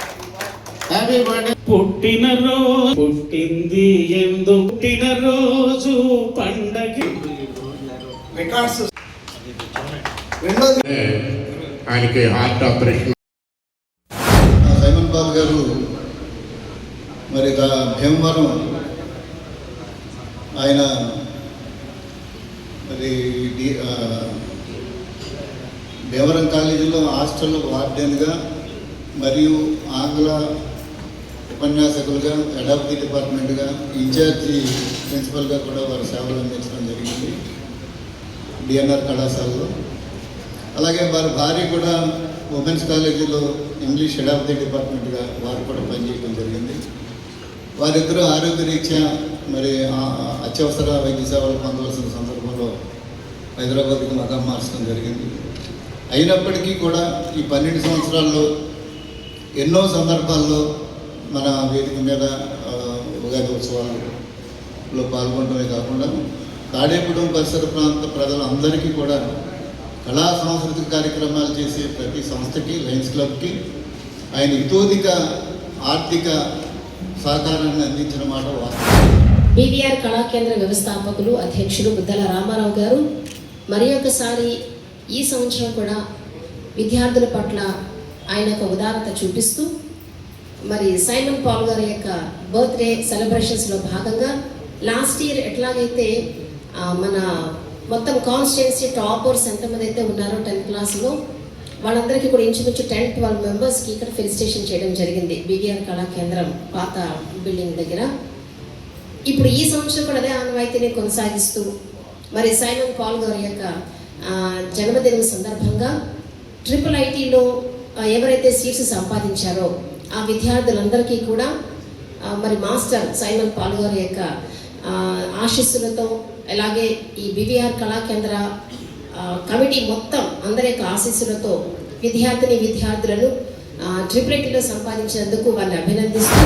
Happy birthday. పుట్టినరోజు పుట్టింది ఎందు పుట్టినరోజు పండగ రికార్డ్స్. ఆయనకి హార్ట్ ఆపరేషన్. సైమన్ బాబు గారు మరి భీమవరం ఆయన మరి భీమవరం కాలేజీలో హాస్టల్ వార్డెన్గా మరియు ఆంగ్ల ఉపన్యాసకులుగా హెడ్ ఆఫ్ ది డిపార్ట్మెంట్గా ఇన్ఛార్జి ప్రిన్సిపల్గా కూడా వారు సేవలు అందించడం జరిగింది డిఎన్ఆర్ కళాశాలలో. అలాగే వారి భార్య కూడా ఉమెన్స్ కాలేజీలో ఇంగ్లీష్ హెడ్ ఆఫ్ ది డిపార్ట్మెంట్గా వారు కూడా పనిచేయడం జరిగింది. వారిద్దరూ ఆరోగ్యరీత్యా మరి అత్యవసర వైద్య సేవలు పొందవలసిన సందర్భంలో హైదరాబాద్కి మకాం మార్చడం జరిగింది. అయినప్పటికీ కూడా ఈ 12 సంవత్సరాల్లో ఎన్నో సందర్భాల్లో మన వేదిక మీద ఉగాది ఉత్సవాలలో పాల్గొనడమే కాకుండా తాడేపూడెం పరిసర ప్రాంత ప్రజలందరికీ కూడా కళా సాంస్కృతిక కార్యక్రమాలు చేసే ప్రతి సంస్థకి, లయన్స్ క్లబ్కి ఆయన ఇతోధిక ఆర్థిక సహకారాన్ని అందించిన మాట వాస్తవం. బీవీఆర్ కళాకేంద్ర వ్యవస్థాపకులు అధ్యక్షులు బుద్దల రామారావు గారు మరి ఒకసారి ఈ సంవత్సరం కూడా విద్యార్థుల పట్ల ఆయన యొక్క ఉదారత చూపిస్తూ మరి సైమన్ పాల్ గారి యొక్క బర్త్డే సెలబ్రేషన్స్లో భాగంగా లాస్ట్ ఇయర్ ఎట్లాగైతే మన మొత్తం కాన్స్టిట్యున్సీ టాపర్స్ ఎంతమంది అయితే ఉన్నారో 10th క్లాస్లో వాళ్ళందరికీ కూడా ఇంచుమించు 10-12 మెంబర్స్కి ఇక్కడ ఫెలిసిటేషన్ చేయడం జరిగింది బీవీఆర్ కళా కేంద్రం పాత బిల్డింగ్ దగ్గర. ఇప్పుడు ఈ సంవత్సరం కూడా అదే ఆనవాయితీని కొనసాగిస్తూ మరి సైమన్ పాల్ గారి యొక్క జన్మదినం సందర్భంగా IIITలో ఎవరైతే సీట్స్ సంపాదించారో ఆ విద్యార్థులందరికీ కూడా మరి మాస్టర్ సైమన్ పాల్ గారి యొక్క ఆశీస్సులతో అలాగే ఈ బీవీఆర్ కళాకేంద్ర కమిటీ మొత్తం అందరి యొక్క ఆశీస్సులతో విద్యార్థులను IIITలో సంపాదించినందుకు వాళ్ళని అభినందిస్తూ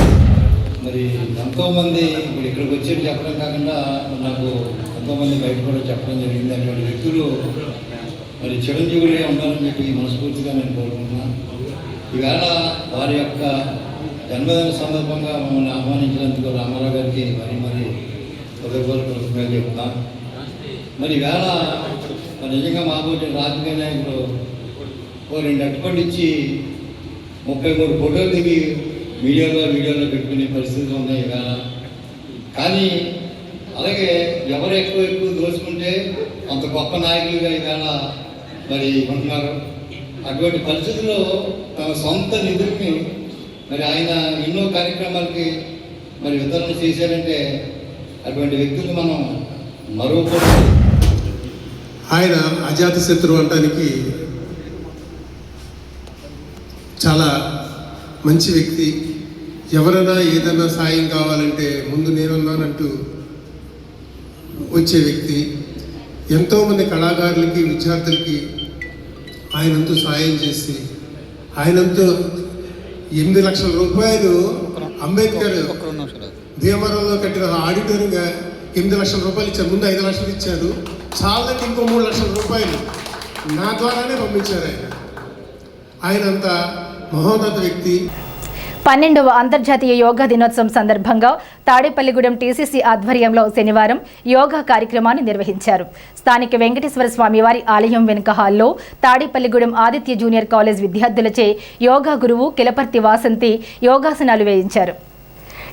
మరి ఎంతోమంది ఇప్పుడు ఇక్కడికి వచ్చి చెప్పడం కాకుండా నాకు ఎంతోమంది బయట కూడా చెప్పడం జరిగింది. అటువంటి వ్యక్తులు మరి చిరంజీవులే ఉండాలని చెప్పి మనస్ఫూర్తిగా నేను కోరుకుంటున్నాను. ఈవేళ వారి యొక్క జన్మదిన సందర్భంగా మమ్మల్ని ఆహ్వానించినందుకు రామారావు గారికి మరి కృతజ్ఞతలు చెప్తున్నాను. మరి ఈవేళ నిజంగా మాబోటి రాజకీయ నాయకులు ఓ 2 అట్టుపండి ఇచ్చి 33 ఫోటోలు దిగి వీడియోలో పెట్టుకునే పరిస్థితులు ఉన్నాయి ఈవేళ. కానీ అలాగే ఎవరు ఎక్కువ దోచుకుంటే అంత గొప్ప నాయకులుగా ఈవేళ మరి ఉంటున్నారు. అటువంటి పరిస్థితుల్లో తమ సొంత నిధుల్ని మరి ఆయన ఎన్నో కార్యక్రమాలకి మరి వితరణ చేశారంటే అటువంటి వ్యక్తులు మనం మరొకరు. ఆయన అజాత శత్రువు అనడానికి చాలా మంచి వ్యక్తి. ఎవరైనా ఏదైనా సాయం కావాలంటే ముందు నేనున్నానంటూ వచ్చే వ్యక్తి. ఎంతోమంది కళాకారులకి, విద్యార్థులకి ఆయనంతూ సాయం చేసి ఆయనంతూ 8 లక్షల రూపాయలు అంబేద్కర్ భీమవరంలో కట్టిన ఆడిటోరియంగా 8 లక్షల రూపాయలు ఇచ్చారు. ముందు 5 లక్షలు ఇచ్చారు. చాలాకి ఇంకో 3 లక్షల రూపాయలు నా ద్వారానే పంపించారు. ఆయన అంత మహోన్నత వ్యక్తి. 12వ అంతర్జాతీయ యోగా దినోత్సవం సందర్భంగా తాడేపల్లిగూడెం టీసీసీ ఆధ్వర్యంలో శనివారం యోగా కార్యక్రమాన్ని నిర్వహించారు. స్థానిక వెంకటేశ్వర స్వామివారి ఆలయం వెనుక హాల్లో తాడేపల్లిగూడెం ఆదిత్య జూనియర్ కాలేజ్ విద్యార్థులచే యోగా గురువు కిలపర్తి వాసంతి యోగాసనాలు వేయించారు.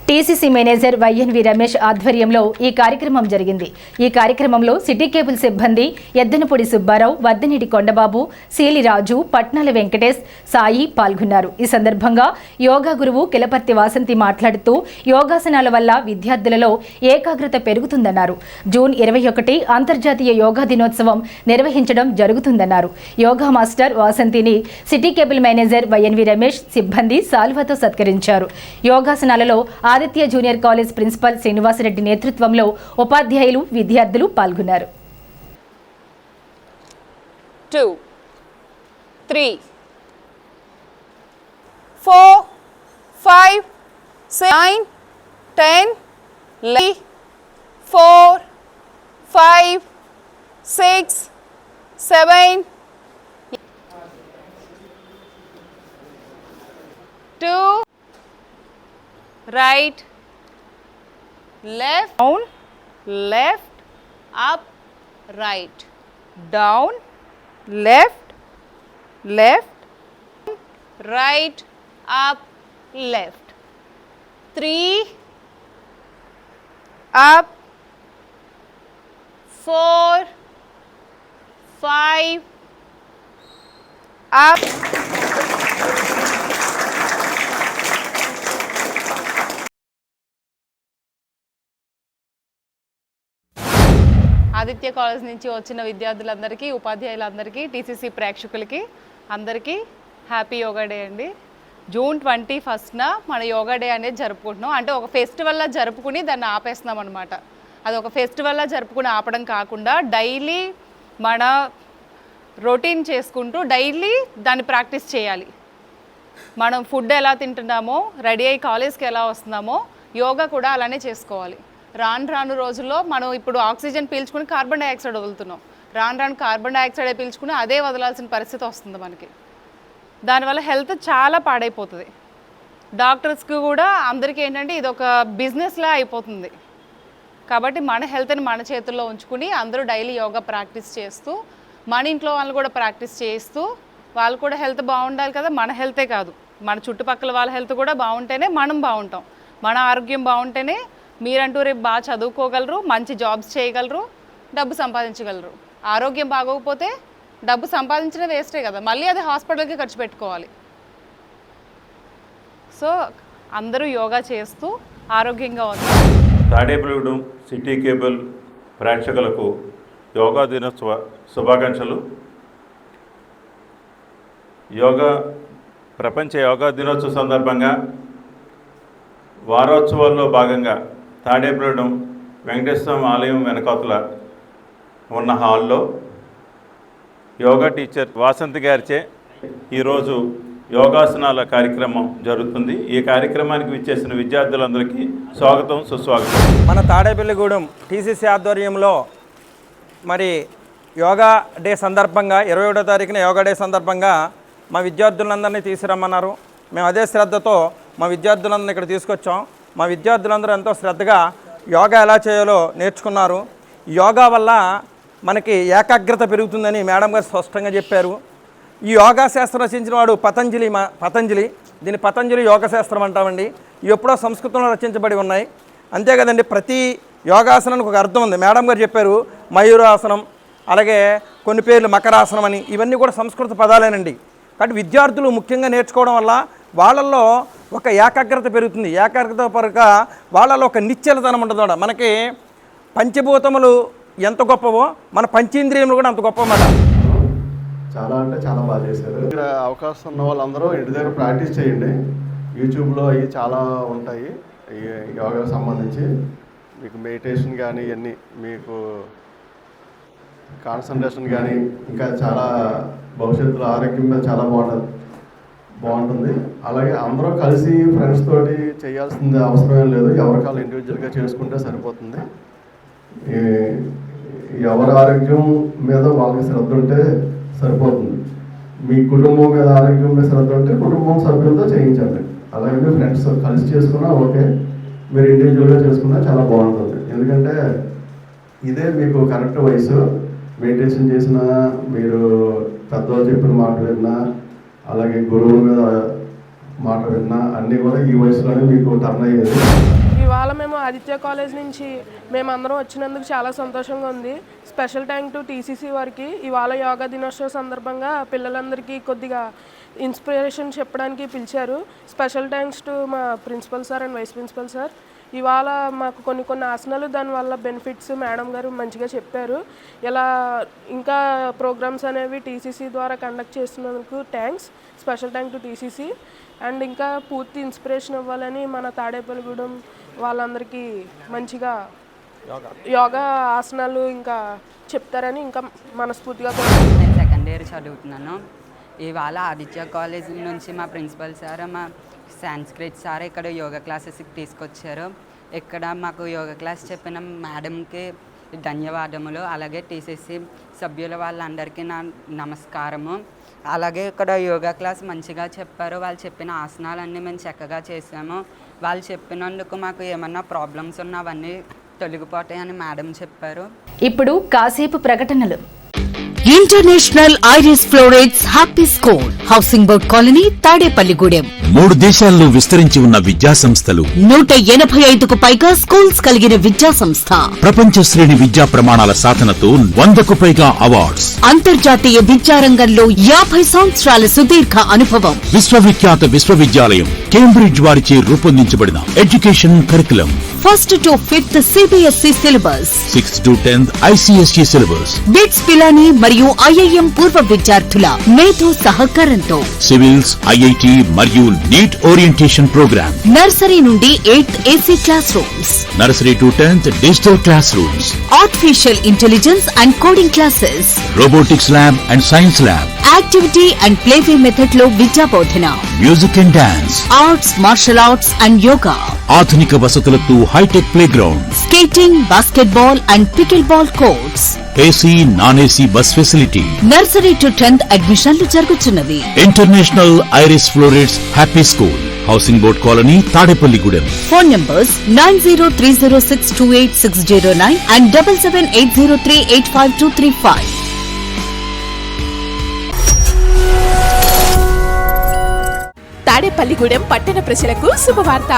టీసీసీ మేనేజర్ వైఎన్వి రమేష్ ఆధ్వర్యంలో ఈ కార్యక్రమం జరిగింది. ఈ కార్యక్రమంలో సిటీ కేబుల్ సిబ్బంది ఎద్దనపూడి సుబ్బారావు, వర్ధనిటి కొండబాబు, సీలిరాజు, పట్నాల వెంకటేష్, సాయి పాల్గొన్నారు. ఈ సందర్భంగా యోగా గురువు కిలపర్తి వాసంతి మాట్లాడుతూ యోగాసనాల వల్ల విద్యార్థులలో ఏకాగ్రత పెరుగుతుందన్నారు. జూన్ 21 అంతర్జాతీయ యోగా దినోత్సవం నిర్వహించడం జరుగుతుందన్నారు. యోగా మాస్టర్ వాసంతిని city cable manager YNV Ramesh సిబ్బంది సాల్వతో సత్కరించారు. యోగాసనాలలో Aditya junior college principal Srinivasareddy నేతృత్వంలో ఉపాధ్యాయులు, విద్యార్థులు పాల్గొన్నారు. 2 3 4 5 6 9 10, 4, 5, 6, 7, 2, right, left, down, left, up, right, down, left, left, right, up, left, 3, up, 4, 5, up. Aditya college నుంచి వచ్చిన విద్యార్థులందరికీ, ఉపాధ్యాయులందరికీ, టీసీసీ ప్రేక్షకులకి అందరికీ హ్యాపీ యోగా డే అండి. జూన్ 21న మన యోగా డే అనేది జరుపుకుంటున్నాం. అంటే ఒక ఫెస్టివల్లా జరుపుకుని దాన్ని ఆపేస్తున్నాం అనమాట. అది ఒక ఫెస్టివల్లా జరుపుకుని ఆపడం కాకుండా డైలీ మన రొటీన్ చేసుకుంటూ డైలీ దాన్ని ప్రాక్టీస్ చేయాలి. మనం ఫుడ్ ఎలా తింటున్నామో, రెడీ అయ్యి కాలేజ్కి ఎలా వస్తున్నామో యోగా కూడా అలానే చేసుకోవాలి. రాను రాను రోజుల్లో మనం ఇప్పుడు ఆక్సిజన్ పీల్చుకుని కార్బన్ డైఆక్సైడ్ వదులుతున్నాం. రాను రాను కార్బన్ డైఆక్సైడ్ పీల్చుకుని అదే వదలాల్సిన పరిస్థితి వస్తుంది మనకి. దానివల్ల హెల్త్ చాలా పాడైపోతుంది. డాక్టర్స్కి కూడా అందరికీ ఏంటంటే ఇది ఒక బిజినెస్లా అయిపోతుంది. కాబట్టి మన హెల్త్ని మన చేతుల్లో ఉంచుకుని అందరూ డైలీ యోగా ప్రాక్టీస్ చేస్తూ, మన ఇంట్లో వాళ్ళు కూడా ప్రాక్టీస్ చేస్తూ, వాళ్ళు కూడా హెల్త్ బాగుండాలి కదా. మన హెల్తే కాదు, మన చుట్టుపక్కల వాళ్ళ హెల్త్ కూడా బాగుంటేనే మనం బాగుంటాం. మన ఆరోగ్యం బాగుంటేనే మీరంటూ రేపు బాగా చదువుకోగలరు, మంచి జాబ్స్ చేయగలరు, డబ్బు సంపాదించగలరు. ఆరోగ్యం బాగోకపోతే డబ్బు సంపాదించిన వేస్టే కదా, మళ్ళీ అది హాస్పిటల్కి ఖర్చు పెట్టుకోవాలి. సో అందరూ యోగా చేస్తూ ఆరోగ్యంగా ఉంటారు. తాడేపల్లిగూడెం సిటీ కేబుల్ ప్రేక్షకులకు యోగా దినోత్సవ శుభాకాంక్షలు. ప్రపంచ యోగా దినోత్సవ సందర్భంగా వారోత్సవాల్లో భాగంగా తాడేపల్లిగూడెం వెంకటేశ్వర ఆలయం వెనకాతల ఉన్న హాల్లో యోగా టీచర్ వాసంతి గారిచే ఈరోజు యోగాసనాల కార్యక్రమం జరుగుతుంది. ఈ కార్యక్రమానికి విచ్చేసిన విద్యార్థులందరికీ స్వాగతం, సుస్వాగతం. మన తాడేపల్లిగూడెం టీసీసీ ఆధ్వర్యంలో మరి యోగా డే సందర్భంగా 21వ తారీఖున యోగా డే సందర్భంగా మా విద్యార్థులందరినీ తీసుకురమ్మన్నారు. మేము అదే శ్రద్ధతో మా విద్యార్థులందరినీ ఇక్కడ తీసుకొచ్చాం. మా విద్యార్థులందరూ ఎంతో శ్రద్ధగా యోగా ఎలా చేయాలో నేర్చుకున్నారు. యోగా వల్ల మనకి ఏకాగ్రత పెరుగుతుందని మేడం గారు స్పష్టంగా చెప్పారు. ఈ యోగా శాస్త్రం రచించిన వాడు పతంజలి. దీన్ని పతంజలి యోగ శాస్త్రం అంటామండి. ఇవి ఎప్పుడో సంస్కృతంలో రచించబడి ఉన్నాయి. అంతే కదండి, ప్రతి యోగాసనానికి ఒక అర్థం ఉంది. మేడం గారు చెప్పారు మయూరాసనం, అలాగే కొన్ని పేర్లు మకరాసనం అని, ఇవన్నీ కూడా సంస్కృత పదాలేనండి. కాబట్టి విద్యార్థులు ముఖ్యంగా నేర్చుకోవడం వల్ల వాళ్ళల్లో ఒక ఏకాగ్రత పెరుగుతుంది. ఏకాగ్రత పరక వాళ్ళలో ఒక నిశ్చలతనం ఉంటుంది. మనకి పంచభూతములు ఎంత గొప్పవో మన పంచేంద్రియములు కూడా అంత గొప్పమాట. చాలా అంటే చాలా బాగా చేశారు. ఇక్కడ అవకాశం ఉన్న వాళ్ళందరూ ఇంటి దగ్గర ప్రాక్టీస్ చేయండి. యూట్యూబ్లో అవి చాలా ఉంటాయి ఈ యోగాకు సంబంధించి. మీకు మెడిటేషన్ కానీ ఇవన్నీ, మీకు కాన్సన్ట్రేషన్ కానీ, ఇంకా చాలా భవిష్యత్తులో ఆరోగ్యం మీద చాలా బాగుంటుంది. అలాగే అందరూ కలిసి ఫ్రెండ్స్ తోటి చేయాల్సింది అవసరమేం లేదు. ఎవరికాళ్ళు ఇండివిజువల్గా చేసుకుంటే సరిపోతుంది. ఎవరి ఆరోగ్యం మీద వాళ్ళకి శ్రద్ధ ఉంటే సరిపోతుంది. మీ కుటుంబం మీద ఆరోగ్యం మీద శ్రద్ధ ఉంటే కుటుంబం సభ్యులతో చేయించండి. అలాగే మీ ఫ్రెండ్స్ కలిసి చేసుకున్నా ఓకే, మీరు ఇండివిజువల్గా చేసుకున్నా చాలా బాగుంటుంది. ఎందుకంటే ఇదే మీకు కరెక్ట్ వయసు. మెడిటేషన్ చేసినా, మీరు పెద్దవాళ్ళు చెప్పిన మాట విన్నా, అలాగే గురువుల మీద మాట విన్నా, అన్నీ కూడా ఈ వయసులోనే మీకు టర్న్ అయ్యేది. ఇవాళ మేము ఆదిత్య కాలేజ్ నుంచి మేమందరం వచ్చినందుకు చాలా సంతోషంగా ఉంది. స్పెషల్ థ్యాంక్ టు టీసీసీ వారికి. ఇవాళ యోగా దినోత్సవ సందర్భంగా పిల్లలందరికీ కొద్దిగా ఇన్స్పిరేషన్ చెప్పడానికి పిలిచారు. స్పెషల్ థ్యాంక్స్ టు మా principal sir and vice principal sir. ఇవాళ మాకు కొన్ని ఆసనాలు దానివల్ల బెనిఫిట్స్ మేడం గారు మంచిగా చెప్పారు. ఇలా ఇంకా ప్రోగ్రామ్స్ అనేవి టీసీసీ ద్వారా కండక్ట్ చేస్తున్నందుకు thanks. Special thank to TCC. And ఇంకా పూర్తి ఇన్స్పిరేషన్ ఇవ్వాలని మన తాడేపల్లిగూడెం వాళ్ళందరికీ మంచిగా యోగా ఆసనాలు ఇంకా చెప్తారని ఇంకా మనస్ఫూర్తిగా. నేను సెకండ్ ఇయర్ చదువుతున్నాను. ఇవాళ ఆదిత్య కాలేజ్ నుంచి మా ప్రిన్సిపల్ సార్, మా సాంస్క్రిట్ సార్ ఇక్కడ యోగా క్లాసెస్కి తీసుకొచ్చారు. ఇక్కడ మాకు యోగా క్లాస్ చెప్పిన మేడంకి ధన్యవాదములు. అలాగే టీసీసీ సభ్యుల వాళ్ళందరికీ నా నమస్కారము. అలాగే ఇక్కడ యోగా క్లాస్ మంచిగా చెప్పారు. వాళ్ళు చెప్పిన ఆసనాలన్నీ మేము చక్కగా చేసాము. వాళ్ళు చెప్పినందుకు మాకు ఏమన్నా ప్రాబ్లమ్స్ ఉన్నా అవన్నీ తొలగిపోతాయని మేడం చెప్పారు. ఇప్పుడు కాసేపు ప్రకటనలు. International Iris Florets happy school, housing board colony, Tadepalligudem. 3 దేశాల్లో విస్తరించి ఉన్న విద్యా సంస్థలు, 185కు పైగా స్కూల్స్ కలిగిన విద్యా సంస్థ, ప్రపంచ శ్రేణి విద్యా ప్రమాణాల సాధనతో 100కు పైగా అవార్డ్స్, అంతర్జాతీయ విద్యారంగంలో 50 సంవత్సరాల సుదీర్ఘ అనుభవం. విశ్వవిఖ్యాత విశ్వవిద్యాలయం కేంబ్రిడ్జ్ వారిచే రూపొందించబడిన education curriculum. 1st to 5th CBSE syllabus, 6th to 10th ICSE syllabus. BITS Pilani మరియు IIM పూర్వ విద్యార్థుల మేధో సహకారంతో సివిల్స్, IIT మరియు నీట్ ఓరియంటేషన్ ప్రోగ్రామ్. నర్సరీ నుండి 8th AC class rooms, nursery to 10th digital class rooms, artificial intelligence and coding classes, robotics lab and science lab, activity and playway method లో విద్యా బోధన, music and dance, arts, martial arts and yoga, ఆధునిక వసతులతో hitech play ground, skating, basketball and pickleball courts, AC, non-AC bus facility. Nursery to 10th అడ్మిషన్లు జరుగుతున్నవి. International Iris Florets happy school, housing board colony, Tadepalligudem. Phone numbers 9030628609 and 7780385235. Tadepalligudem పట్టణ ప్రజలకు శుభవార్త.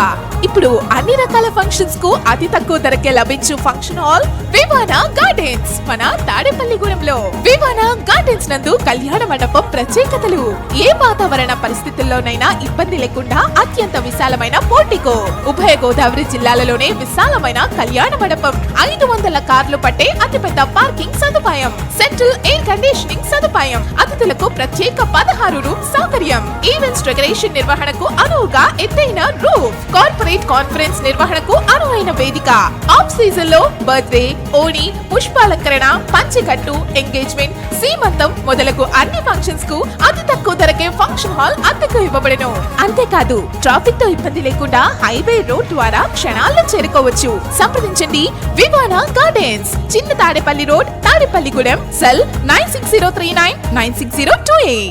ఇప్పుడు అన్ని రకాల ఫంక్షన్స్ కు అతి తక్కువ ధరకే లభించు ఫంక్షన్ హాల్ వివానా గార్డెన్స్ మన తాడేపల్లిగూడెంలో. వివానా గార్డెన్స్ నందు కళ్యాణ మండపం ప్రత్యేకతలు. ఏ వాతావరణ పరిస్థితుల్లోనైనా ఇబ్బంది లేకుండా అత్యంత విశాలమైన పోర్టికో, ఉభయ గోదావరి జిల్లాలలోనే విశాలమైన కళ్యాణ మండపం, 500 కార్లు పట్టే అతిపెద్ద పార్కింగ్ సదుపాయం, సెంట్రల్ ఎయిర్ కండిషనింగ్ సదుపాయం, అతిథులకు ప్రత్యేక 16 రూమ్ సౌకర్యం, ఈవెంట్స్ డెకరేషన్ నిర్వహణకు అనువుగా ఎత్తైన రూఫ్, కార్పొరేట్ కాన్ఫరెన్స్ నిర్వహణకు అనువైన వేదిక, ఆఫ్ సీజన్ లో బర్త్డే, ఓణి, పుష్పాలంకరణ, పంచకట్టు, ఎంగేజ్మెంట్, సీమంతం మొదలగు అన్ని ఫంక్షన్స్ కు అతి తక్కువ ధరకే ఫంక్షన్ హాల్ అద్దెకు ఇవ్వబడను. అంతేకాదు ట్రాఫిక్ తో ఇబ్బంది లేకుండా హైవే రోడ్ ద్వారా క్షణాల్లో చేరుకోవచ్చు. సంప్రదించండి వివానా గార్డెన్స్, చిన్న Tadepalli road, Tadepalligudem. Cell 9603996028.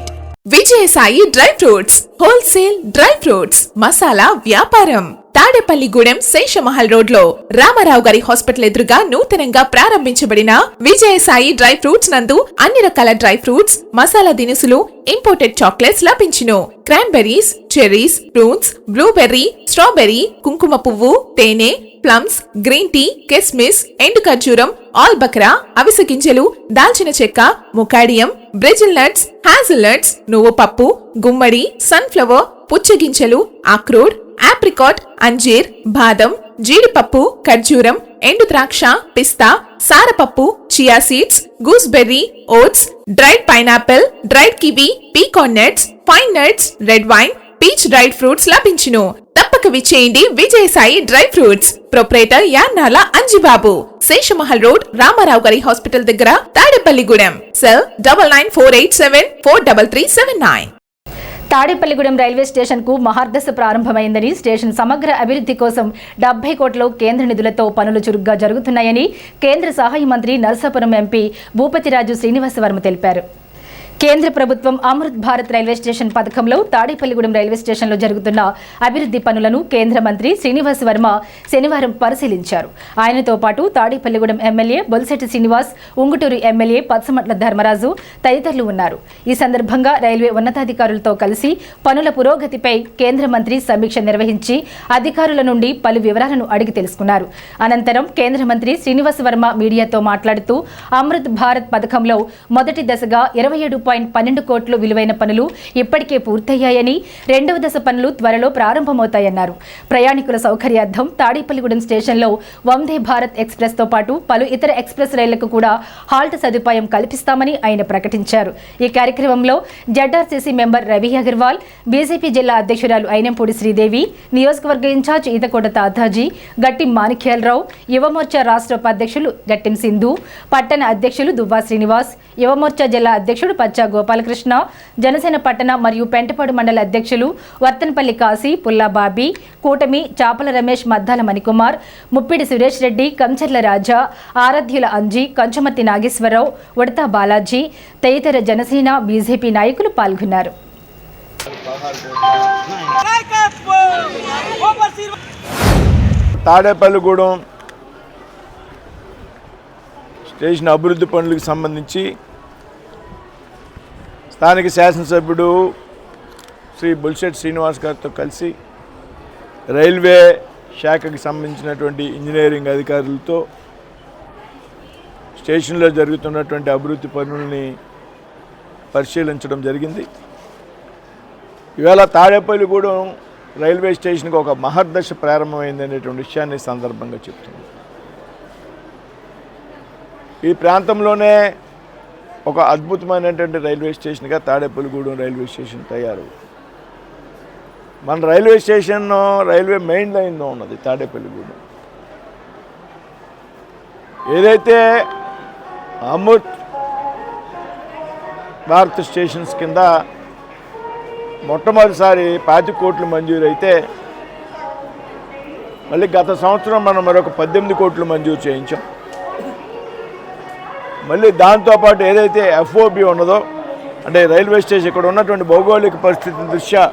Vijayasai dry fruits wholesale dry fruits masala వ్యాపారం. తాడేపల్లిగూడెం శేషమహల్ రోడ్ లో రామారావు గారి హాస్పిటల్ ఎదురుగా నూతనంగా ప్రారంభించబడిన విజయసాయి డ్రై ఫ్రూట్స్ నందు అన్ని రకాల డ్రై ఫ్రూట్స్, మసాలా దినుసులు, ఇంపోర్టెడ్ చాక్లెట్స్ లభించును. Cranberries, cherries, prunes, blueberry, strawberry, కుంకుమ పువ్వు, తేనె, ప్లమ్స్, గ్రీన్ టీ, కిస్మిస్, ఎండు ఖర్జూరం, ఆల్ బక్రా, అవిసె గింజలు, దాల్చిన చెక్క, ముకాడియం, బ్రెజిల్ నట్స్, హ్యాజిల్ నట్స్, నువ్వు పప్పు, గుమ్మడి, సన్ఫ్లవర్, పుచ్చగింజలు, అక్రోడ్, ఆప్రికాట్, అంజీర్, బాదం, జీడిపప్పు, ఖర్జూరం, ఎండు ద్రాక్ష, పిస్తా, సారపప్పు, chia seeds, gooseberry, oats, dried pineapple, dried kiwi, pecan nuts, pine nuts, red wine, peach dried fruits లభించును. తప్పక విచ్చేయండి Vijayasai dry fruits. Proprietor Yannala Anjibabu, Seshamahal road, Ramarao గారి హాస్పిటల్ దగ్గర, Tadepalligudem. Cell 9948743379. Tadepalligudem railway station కు మహార్దశ ప్రారంభమైందని, స్టేషన్ సమగ్ర అభివృద్ధి కోసం 70 కోట్ల కేంద్ర నిధులతో పనులు చురుగ్గా జరుగుతున్నాయని కేంద్ర సహాయ మంత్రి నరసాపురం ఎంపీ భూపతిరాజు శ్రీనివాసవర్మ తెలిపారు. కేంద్ర ప్రభుత్వం అమృత్ భారత్ రైల్వే స్టేషన్ పథకంలో తాడేపల్లిగూడెం రైల్వే స్టేషన్లో జరుగుతున్న అభివృద్ధి పనులను కేంద్ర మంత్రి శ్రీనివాస్ వర్మ శనివారం పరిశీలించారు. ఆయనతో పాటు తాడేపల్లిగూడెం ఎమ్మెల్యే బొలిశెట్టి శ్రీనివాస్, ఉంగుటూరు ఎమ్మెల్యే పచ్చమట్ల ధర్మరాజు తదితరులు ఉన్నారు. ఈ సందర్భంగా రైల్వే ఉన్నతాధికారులతో కలిసి పనుల పురోగతిపై కేంద్ర మంత్రి సమీక్ష నిర్వహించి అధికారుల నుండి పలు వివరాలను అడిగి తెలుసుకున్నారు. అనంతరం కేంద్ర మంత్రి శ్రీనివాస్ వర్మ మీడియాతో మాట్లాడుతూ అమృత్ భారత్ పథకంలో మొదటి దశగా 27.12 కోట్లు విలువైన పనులు ఇప్పటికే పూర్తయ్యాయని, రెండవ దశ పనులు త్వరలో ప్రారంభమవుతాయన్నారు. ప్రయాణికుల సౌకర్యార్థం తాడేపల్లిగూడెం స్టేషన్లో వందే భారత్ ఎక్స్ప్రెస్ తో పాటు పలు ఇతర ఎక్స్ప్రెస్ రైళ్లకు కూడా హాల్ట్ సదుపాయం కల్పిస్తామని ఆయన ప్రకటించారు. ఈ కార్యక్రమంలో జడ్ఆర్సీసీ మెంబర్ రవి అగర్వాల్, బీజేపీ జిల్లా అధ్యక్షురాలు అయినంపూడి శ్రీదేవి, నియోజకవర్గ ఇన్ఛార్జ్ ఈతకోట తాతాజీ, గట్టిం మాణిక్యాలరావు, యువమోర్చా రాష్ట్ర ఉపాధ్యక్షులు గట్టిం సింధు, పట్టణ అధ్యక్షులు దువ్వా శ్రీనివాస్, యువమోర్చా జిల్లా అధ్యక్షుడు పచ్చ గోపాలకృష్ణ, జనసేన పట్టణ మరియు పెంటపాడు మండల అధ్యక్షులు వర్తనపల్లి కాశీ, పుల్లా బాబీ, కూటమి చాపల రమేష్, మద్దాల మణికుమార్, ముప్పిడి సురేష్ రెడ్డి, కంచర్ల రాజా, ఆరాధ్యుల అంజీ, కంచుమర్తి నాగేశ్వరరావు, ఉడతా బాలాజీ తదితర జనసేన బీజేపీ నాయకులు పాల్గొన్నారు. తాడేపల్లిగూడెం స్టేషన్ అభివృద్ధి పనులకు సంబంధించి స్థానిక శాసనసభ్యుడు శ్రీ బొలిశెట్టి శ్రీనివాస్ గారితో కలిసి రైల్వే శాఖకి సంబంధించినటువంటి ఇంజనీరింగ్ అధికారులతో స్టేషన్లో జరుగుతున్నటువంటి అభివృద్ధి పనుల్ని పరిశీలించడం జరిగింది. ఇవాళ తాడేపల్లిగూడెం రైల్వే స్టేషన్కి ఒక మహర్దశ ప్రారంభమైంది అనేటువంటి విషయాన్ని సందర్భంగా చెప్తున్నాను. ఈ ప్రాంతంలోనే ఒక అద్భుతమైనటువంటి రైల్వే స్టేషన్గా తాడేపల్లిగూడెం రైల్వే స్టేషన్ తయారు. మన రైల్వే స్టేషన్ రైల్వే మెయిన్ లైన్లో ఉన్నది తాడేపల్లిగూడెం. ఏదైతే అమృత్ భారత్ స్టేషన్స్ కింద మొట్టమొదటిసారి 25 కోట్లు మంజూరు అయితే మళ్ళీ గత సంవత్సరం మనం మరొక 18 కోట్లు మంజూరు చేయించాం. మళ్ళీ దాంతోపాటు ఏదైతే ఎఫ్ఓబి ఉన్నదో, అంటే రైల్వే స్టేషన్ ఇక్కడ ఉన్నటువంటి భౌగోళిక పరిస్థితి దృష్ట్యా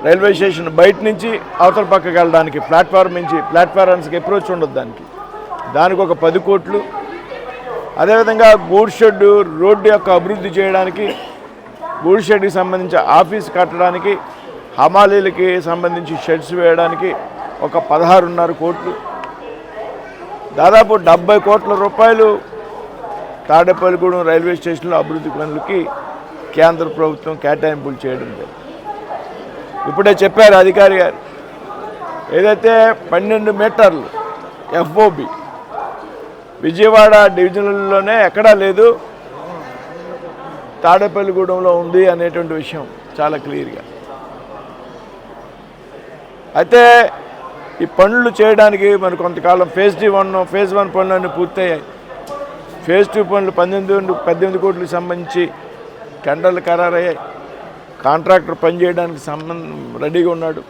రైల్వే స్టేషన్ బయట నుంచి అవతల పక్కకి వెళ్ళడానికి ప్లాట్ఫామ్ నుంచి ప్లాట్ఫామ్స్కి అప్రోచ్ ఉండదు, దానికి ఒక 10 కోట్లు. అదేవిధంగా గూడ్స్ షెడ్ రోడ్డు యొక్క అభివృద్ధి చేయడానికి, గూడ్స్ షెడ్కి సంబంధించి ఆఫీస్ కట్టడానికి, హమాలీలకి సంబంధించి షెడ్స్ వేయడానికి ఒక 16.5 కోట్లు, దాదాపు 70 కోట్ల రూపాయలు తాడేపల్లిగూడెం రైల్వే స్టేషన్లో అభివృద్ధి పనులకి కేంద్ర ప్రభుత్వం కేటాయింపులు చేయడం లేదు. ఇప్పుడే చెప్పారు అధికారి గారు, ఏదైతే 12 మీటర్లు ఎఫ్ఓబి విజయవాడ డివిజన్లలోనే ఎక్కడా లేదు, తాడేపల్లిగూడెంలో ఉంది అనేటువంటి విషయం చాలా క్లియర్గా. అయితే ఈ పనులు చేయడానికి మరి కొంతకాలం ఫేజ్ 1 పనులన్నీ పూర్తయ్యాయి. ఫేజ్ 2 పనులు 18 కోట్లకు సంబంధించి టెండర్లు ఖరారయ్యాయి. కాంట్రాక్టర్ పనిచేయడానికి రెడీగా ఉన్నాడు.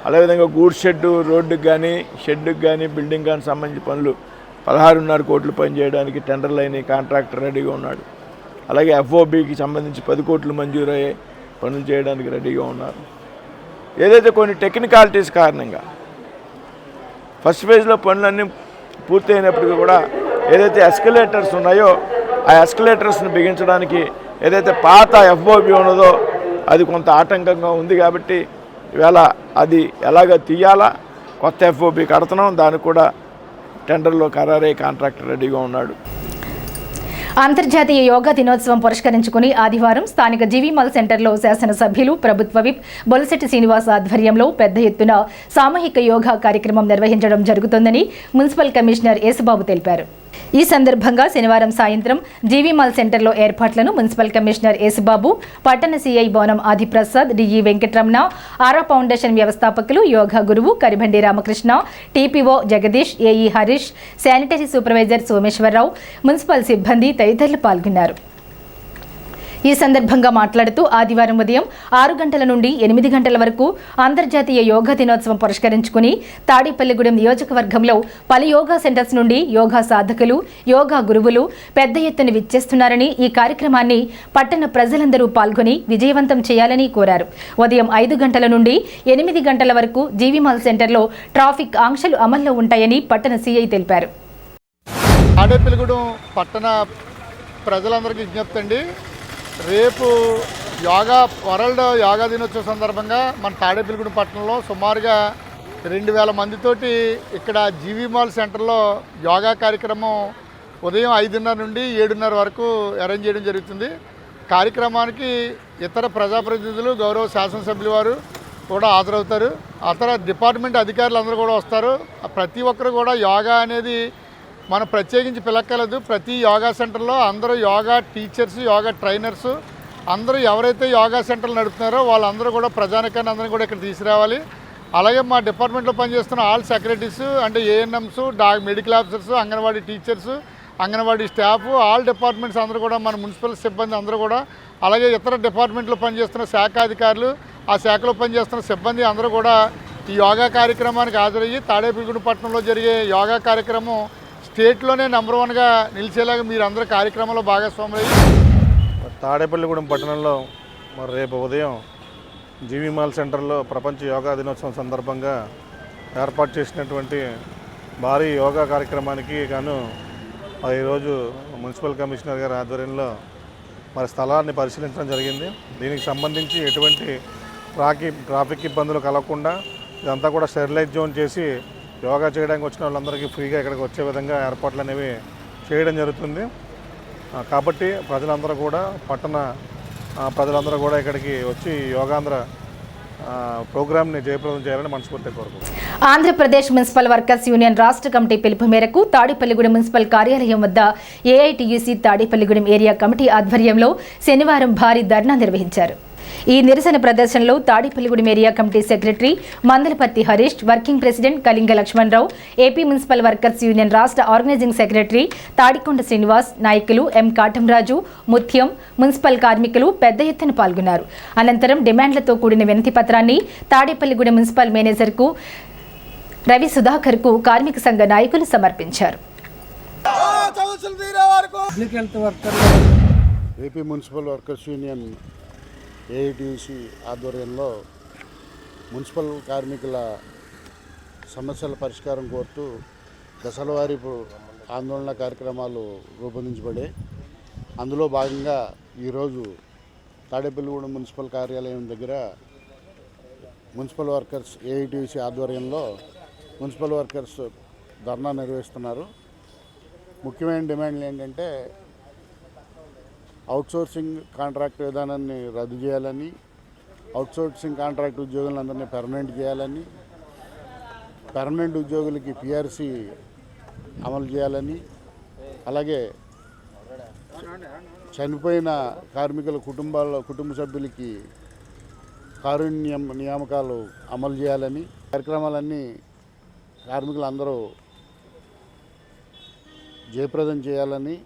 అదేవిధంగా గూడ్స్ షెడ్ రోడ్డుకి కానీ షెడ్కి కానీ బిల్డింగ్ కానీ సంబంధించి పనులు 16.5 కోట్లు పనిచేయడానికి టెండర్లు అయినాయి, కాంట్రాక్టర్ రెడీగా ఉన్నాడు. అలాగే ఎఫ్ఓబికి సంబంధించి 10 కోట్లు మంజూరు అయ్యాయి, పనులు చేయడానికి రెడీగా ఉన్నారు. ఏదైతే కొన్ని టెక్నికాలిటీస్ కారణంగా ఫస్ట్ ఫేజ్లో పనులన్నీ పూర్తయినప్పటికీ కూడా ఏదైతే ఎస్కలేటర్స్ ఉన్నాయో ఆ ఎస్కలేటర్స్ని బిగించడానికి ఏదైతే పాత ఎఫ్ఓబి ఉన్నదో అది కొంత ఆటంకంగా ఉంది. కాబట్టి ఇవాళ అది ఎలాగ తీయాలా, కొత్త ఎఫ్ఓబి కడుతున్నాం, దానికి కూడా టెండర్లో ఖరారయ్యే కాంట్రాక్టర్ రెడీగా ఉన్నాడు. అంతర్జాతీయ యోగా దినోత్సవం పురస్కరించుకుని ఆదివారం స్థానిక జీవీమాల్ సెంటర్లో శాసనసభ్యులు ప్రభుత్వ విప్ బొలిశెట్టి శ్రీనివాస్ ఆధ్వర్యంలో పెద్ద ఎత్తున సామూహిక యోగా కార్యక్రమం నిర్వహించడం జరుగుతుందని మున్సిపల్ కమిషనర్ యేసుబాబు తెలిపారు. ఈ సందర్భంగా శనివారం సాయంత్రం జీవీమాల్ సెంటర్లో ఏర్పాట్లను మున్సిపల్ కమిషనర్ యేసుబాబు, పట్టణ CI Bonam Adiprasad, DE Venkataramana, Aura foundation వ్యవస్థాపకులు, యోగా గురువు Karibandi Ramakrishna, TPO Jagadish, AE Harish, sanitary supervisor Someswararao, municipal సిబ్బంది తదితరులు పాల్గొన్నారు. ఈ సందర్భంగా మాట్లాడుతూ ఆదివారం ఉదయం 6 గంటల నుండి 8 గంటల వరకు అంతర్జాతీయ యోగా దినోత్సవం పురస్కరించుకుని తాడేపల్లిగూడెం నియోజకవర్గంలో పలు యోగా సెంటర్స్ నుండి యోగా సాధకులు, యోగా గురువులు పెద్ద ఎత్తున విచ్చేస్తున్నారని, ఈ కార్యక్రమాన్ని పట్టణ ప్రజలందరూ పాల్గొని విజయవంతం చేయాలని కోరారు. ఉదయం 5 గంటల నుండి 8 గంటల వరకు జీవీమాల్ సెంటర్లో ట్రాఫిక్ ఆంక్షలు అమల్లో ఉంటాయని పట్టణ సీఐ తెలిపారు. తాడేపల్లిగూడెం పట్టణ ప్రజలందరికీ విజ్ఞప్తి అండి, రేపు వరల్డ్ యోగా దినోత్సవం సందర్భంగా మన తాడేపల్లిగూడెం పట్టణంలో సుమారుగా 2000 మందితోటి ఇక్కడ జీవీమాల్ సెంటర్లో యోగా కార్యక్రమం ఉదయం 5:30 నుండి 7:30 వరకు అరేంజ్ చేయడం జరుగుతుంది. కార్యక్రమానికి ఇతర ప్రజాప్రతినిధులు, గౌరవ శాసనసభ్యుల వారు కూడా హాజరవుతారు. ఇతర డిపార్ట్మెంట్ అధికారులు అందరూ కూడా వస్తారు. ప్రతి ఒక్కరు కూడా యోగా అనేది మనం ప్రత్యేకించి పిలక్కలేదు. ప్రతి యోగా సెంటర్లో అందరూ యోగా టీచర్స్, యోగా ట్రైనర్స్ అందరూ ఎవరైతే యోగా సెంటర్లు నడుపుతున్నారో వాళ్ళందరూ కూడా ప్రజానికాన్ని అందరూ కూడా ఇక్కడ తీసుకురావాలి. అలాగే మా డిపార్ట్మెంట్లో పనిచేస్తున్న ఆల్ సెక్రటరీస్ అంటే ANMs, medical officers, anganwadi teachers anganwadi staff, all departments అందరూ కూడా, మన మున్సిపల్ సిబ్బంది అందరూ కూడా, అలాగే ఇతర డిపార్ట్మెంట్లో పనిచేస్తున్న శాఖ అధికారులు, ఆ శాఖలో పనిచేస్తున్న సిబ్బంది అందరూ కూడా ఈ యోగా కార్యక్రమానికి హాజరయ్యి తాడేపల్లిగూడెం పట్టణంలో జరిగే యోగా కార్యక్రమం స్టేట్లోనే నెంబర్ 1గా నిలిచేలాగా మీరు అందరూ కార్యక్రమంలో భాగస్వాములయ్యి. తాడేపల్లిగూడెం పట్టణంలో మరి రేపు ఉదయం జీవీ మాల్ సెంటర్లో ప్రపంచ యోగా దినోత్సవం సందర్భంగా ఏర్పాటు చేసినటువంటి భారీ యోగా కార్యక్రమానికి గాను ఈరోజు మున్సిపల్ కమిషనర్ గారి ఆధ్వర్యంలో మరి స్థలాన్ని పరిశీలించడం జరిగింది. దీనికి సంబంధించి ఎటువంటి ట్రాఫిక్ ఇబ్బందులు కలగకుండా ఇదంతా కూడా స్టెరిలైజ్ జోన్ చేసి యోగా చేయడానికి వచ్చిన వాళ్ళందరికీ ఫ్రీగా ఇక్కడికి వచ్చే విధంగా ఏర్పాట్లు అనేవి చేయడం జరుగుతుంది. కాబట్టి ప్రజలందరూ కూడా ప్రజలందరూ కూడా ఇక్కడికి వచ్చి యోగాంధ్ర ప్రోగ్రామ్ని జయప్రదం చేయాలని మనస్ఫూర్తిగా కోరుకుంటున్నాను. ఆంధ్రప్రదేశ్ మున్సిపల్ వర్కర్స్ యూనియన్ రాష్ట్ర కమిటీ పిలుపు మేరకు తాడేపల్లిగూడెం మున్సిపల్ కార్యాలయం వద్ద ఏఐటీయూసీ తాడేపల్లిగూడెం ఏరియా కమిటీ ఆధ్వర్యంలో శనివారం భారీ ధర్నా నిర్వహించారు. ఈ నిరసన ప్రదర్శనలో Tadepalligudem area committee secretary Mandalaparthi Harish, working president Kalinga Lakshmanarao, AP municipal workers union రాష్ట్ర ఆర్గనైజింగ్ సెక్రటరీ తాడికొండ శ్రీనివాస్, నాయకులు ఎం కాటంరాజు, ముత్యం, మున్సిపల్ కార్మికులు పెద్ద ఎత్తున పాల్గొన్నారు. అనంతరం డిమాండ్లతో కూడిన వినతి పత్రాన్ని తాడేపల్లిగూడెం మున్సిపల్ మేనేజర్కు రవి సుధాకర్కు కార్మిక సంఘ నాయకులు సమర్పించారు. AP municipal workers union AITUC ఆధ్వర్యంలో మున్సిపల్ కార్మికుల సమస్యల పరిష్కారం కోరుతూ దశలవారీ ఆందోళన కార్యక్రమాలు రూపొందించబడాయి. అందులో భాగంగా ఈరోజు తాడేపల్లిగూడెం మున్సిపల్ కార్యాలయం దగ్గర మున్సిపల్ వర్కర్స్ ఏఐటీయూసీ ఆధ్వర్యంలో మున్సిపల్ వర్కర్స్ ధర్నా నిర్వహిస్తున్నారు. ముఖ్యమైన డిమాండ్లు ఏంటంటే అవుట్సోర్సింగ్ కాంట్రాక్ట్ విధానాన్ని రద్దు చేయాలని, అవుట్సోర్సింగ్ కాంట్రాక్ట్ ఉద్యోగులందరినీ పర్మనెంట్ చేయాలని, పర్మనెంట్ ఉద్యోగులకి పిఆర్సీ అమలు చేయాలని, అలాగే చనిపోయిన కార్మికుల కుటుంబ సభ్యులకి కారుణ్య నియామకాలు అమలు చేయాలని, కార్యక్రమాలన్నీ కార్మికులందరూ జయప్రదం చేయాలని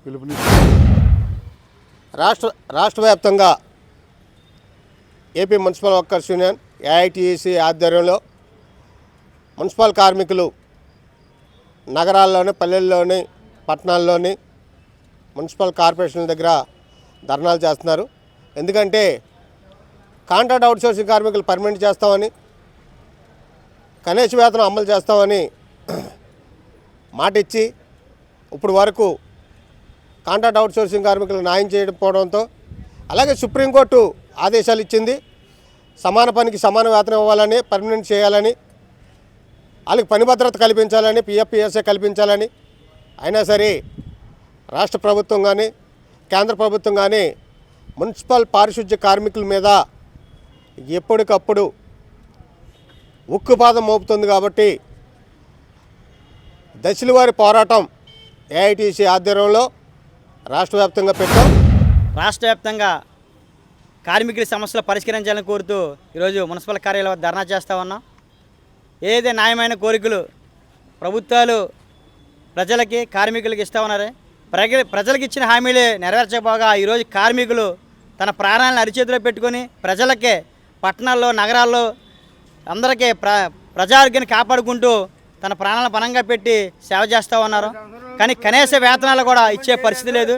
పిలుపునిచ్చారు. రాష్ట్ర వ్యాప్తంగా AP municipal workers union AITUC ఆధ్వర్యంలో మున్సిపల్ కార్మికులు నగరాల్లోని, పల్లెల్లోని, పట్టణాల్లోని మున్సిపల్ కార్పొరేషన్ల దగ్గర ధర్నాలు చేస్తున్నారు. ఎందుకంటే కాంట్రాక్ట్ అవుట్సోర్సింగ్ కార్మికులు పర్మనెంట్ చేస్తామని, కనీస వేతనం అమలు చేస్తామని మాట ఇచ్చి ఇప్పుడు వరకు కాంట్రాక్ట్ అవుట్సోర్సింగ్ కార్మికులకు న్యాయం చేయకపోవడంతో, అలాగే సుప్రీంకోర్టు ఆదేశాలు ఇచ్చింది సమాన పనికి సమాన వేతనం ఇవ్వాలని, పర్మనెంట్ చేయాలని, వాళ్ళకి పని భద్రత కల్పించాలని, పిఎఫ్పిఎస్ఏ కల్పించాలని. అయినా సరే రాష్ట్ర ప్రభుత్వం కానీ కేంద్ర ప్రభుత్వం కానీ మున్సిపల్ పారిశుద్ధ్య కార్మికుల మీద ఎప్పటికప్పుడు ఉక్కుపాదం మోపుతుంది. కాబట్టి దశలవారీ పోరాటం ఏఐటీసీ ఆధ్వర్యంలో రాష్ట్ర వ్యాప్తంగా పెట్టాం. రాష్ట్ర వ్యాప్తంగా కార్మికుల సమస్యలు పరిష్కరించాలని కోరుతూ ఈరోజు మున్సిపల్ కార్యాలయం వద్ద ధర్నా చేస్తూ ఉన్నాం. ఏదైతే న్యాయమైన కోరికలు ప్రభుత్వాలు ప్రజలకి కార్మికులకి ఇస్తూ ఉన్నారే, ప్రజలకు ఇచ్చిన హామీలే నెరవేర్చకపోగా ఈరోజు కార్మికులు తన ప్రాణాలను అరిచేతిలో పెట్టుకొని ప్రజలకే, పట్టణాల్లో, నగరాల్లో అందరికీ ప్రజారోగ్యాన్ని కాపాడుకుంటూ తన ప్రాణాలను పణంగా పెట్టి సేవ చేస్తూ ఉన్నారు. కానీ కనీస వేతనాలు కూడా ఇచ్చే పరిస్థితి లేదు.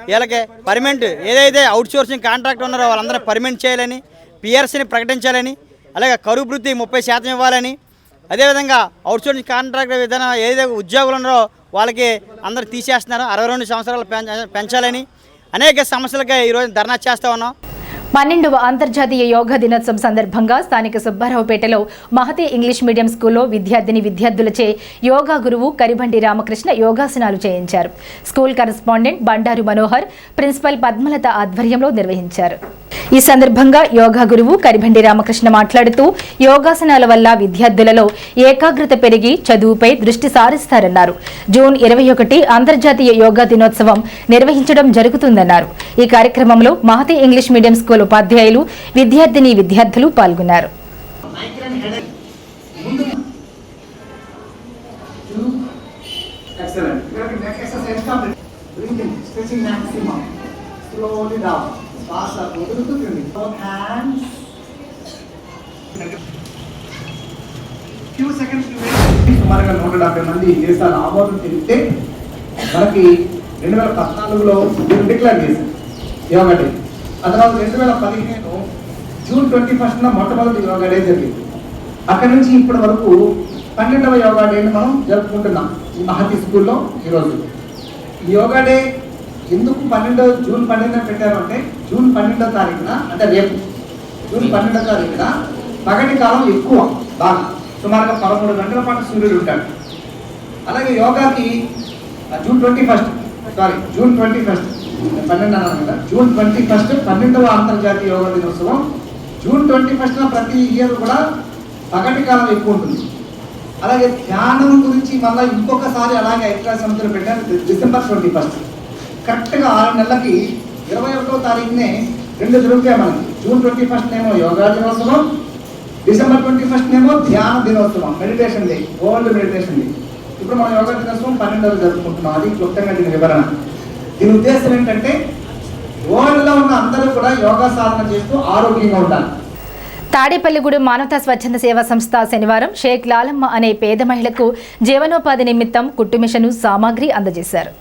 వీళ్ళకి పర్మనెంట్ ఏదైతే అవుట్సోర్సింగ్ కాంట్రాక్ట్ ఉన్నారో వాళ్ళందరూ పర్మనెంట్ చేయాలని, పిఆర్సీని ప్రకటించాలని, అలాగే కరువు వృత్తి 30% ఇవ్వాలని, అదేవిధంగా అవుట్సోర్సింగ్ కాంట్రాక్ట్ విధానం ఏదైతే ఉద్యోగులు ఉన్నారో వాళ్ళకి అందరూ తీసేస్తున్నారు, 62 సంవత్సరాలు పెంచాలని అనేక సమస్యలకే ఈరోజు ధర్నా చేస్తూ ఉన్నాం. 12వ అంతర్జాతీయ యోగా దినోత్సవం సందర్భంగా స్థానిక సుబ్బారావుపేటలో మహతి ఇంగ్లీష్ మీడియం స్కూల్లో విద్యార్థులచే యోగా గురువు కరిబండి రామకృష్ణ యోగాసనాలు చేయించారు. School correspondent Bandaru Manohar, principal Padmalatha ఆధ్వర్యంలో నిర్వహించారు. ఈ సందర్భంగా యోగా గురువు కరిబండి రామకృష్ణ మాట్లాడుతూ యోగాసనాల వల్ల విద్యార్థులలో ఏకాగ్రత పెరిగి చదువుపై దృష్టి సారిస్తారన్నారు. జూన్ 21 అంతర్జాతీయ యోగా దినోత్సవం నిర్వహించడం జరుగుతుందన్నారు. ఈ కార్యక్రమంలో మహతి ఇంగ్లీష్ మీడియం స్కూల్ ఉపాధ్యాయులు, విద్యార్థులు పాల్గొన్నారు. Excellent. maximum. Slowly down. శ్వాస వదులుతుంది. Hands. Few seconds to wait. సుమారుగా 170 మంది దేశాల ఆమోదం తెలిపితే మనకి 2014లో డిక్లేర్ చేశారు యోగా డే. ఆ తర్వాత 2015 జూన్ 21న మొట్టమొదటి యోగా డే జరిగింది. అక్కడి నుంచి ఇప్పటి వరకు 12వ యోగా డేని మనం జరుపుకుంటున్నాం ఈ మహతి స్కూల్లో. ఈరోజు ఈ యోగా డే ఎందుకు జూన్ 12న పెట్టారు అంటే, జూన్ 12వ తారీఖున అంటే రేపు జూన్ 12వ తారీఖున పగటి కాలం ఎక్కువ, బాగా సుమారుగా 13 గంటల పాటు సూర్యుడు ఉంటాడు. అలాగే యోగాకి జూన్ 21 జూన్ 21 జూన్ 21 12వ అంతర్జాతీయ యోగా దినోత్సవం. జూన్ 21న ప్రతి ఇయర్ కూడా పగటి కాలం ఎక్కువ ఉంటుంది. అలాగే ధ్యానం గురించి మళ్ళీ ఇంకొకసారి అలాగే ఐక్యరాజ్య సమితిలో పెట్టారు డిసెంబర్ 21. కరెక్ట్గా 6 నెలలకి 21వ తారీఖునే 2 జరుగుతాయి మనకి. జూన్ 21 ఏమో యోగా దినోత్సవం, డిసెంబర్ 21 ఏమో ధ్యాన దినోత్సవం, meditation day, world meditation day. ఇప్పుడు మనం యోగా దినోత్సవం 12వ జరుపుకుంటున్నాం. అది క్లుప్తంగా దీని వివరణ. దీని ఉద్దేశం ఏంటంటే వరల్డ్లో ఉన్న అందరూ కూడా యోగా సాధన చేస్తూ ఆరోగ్యంగా ఉంటారు. తాడేపల్లిగూడెం మానవతా స్వచ్ఛంద సేవా సంస్థ శనివారం షేక్ లాలమ్మ అనే పేద మహిళకు జీవనోపాధి నిమిత్తం కుట్టు మిషను సామాగ్రి అందజేశారు.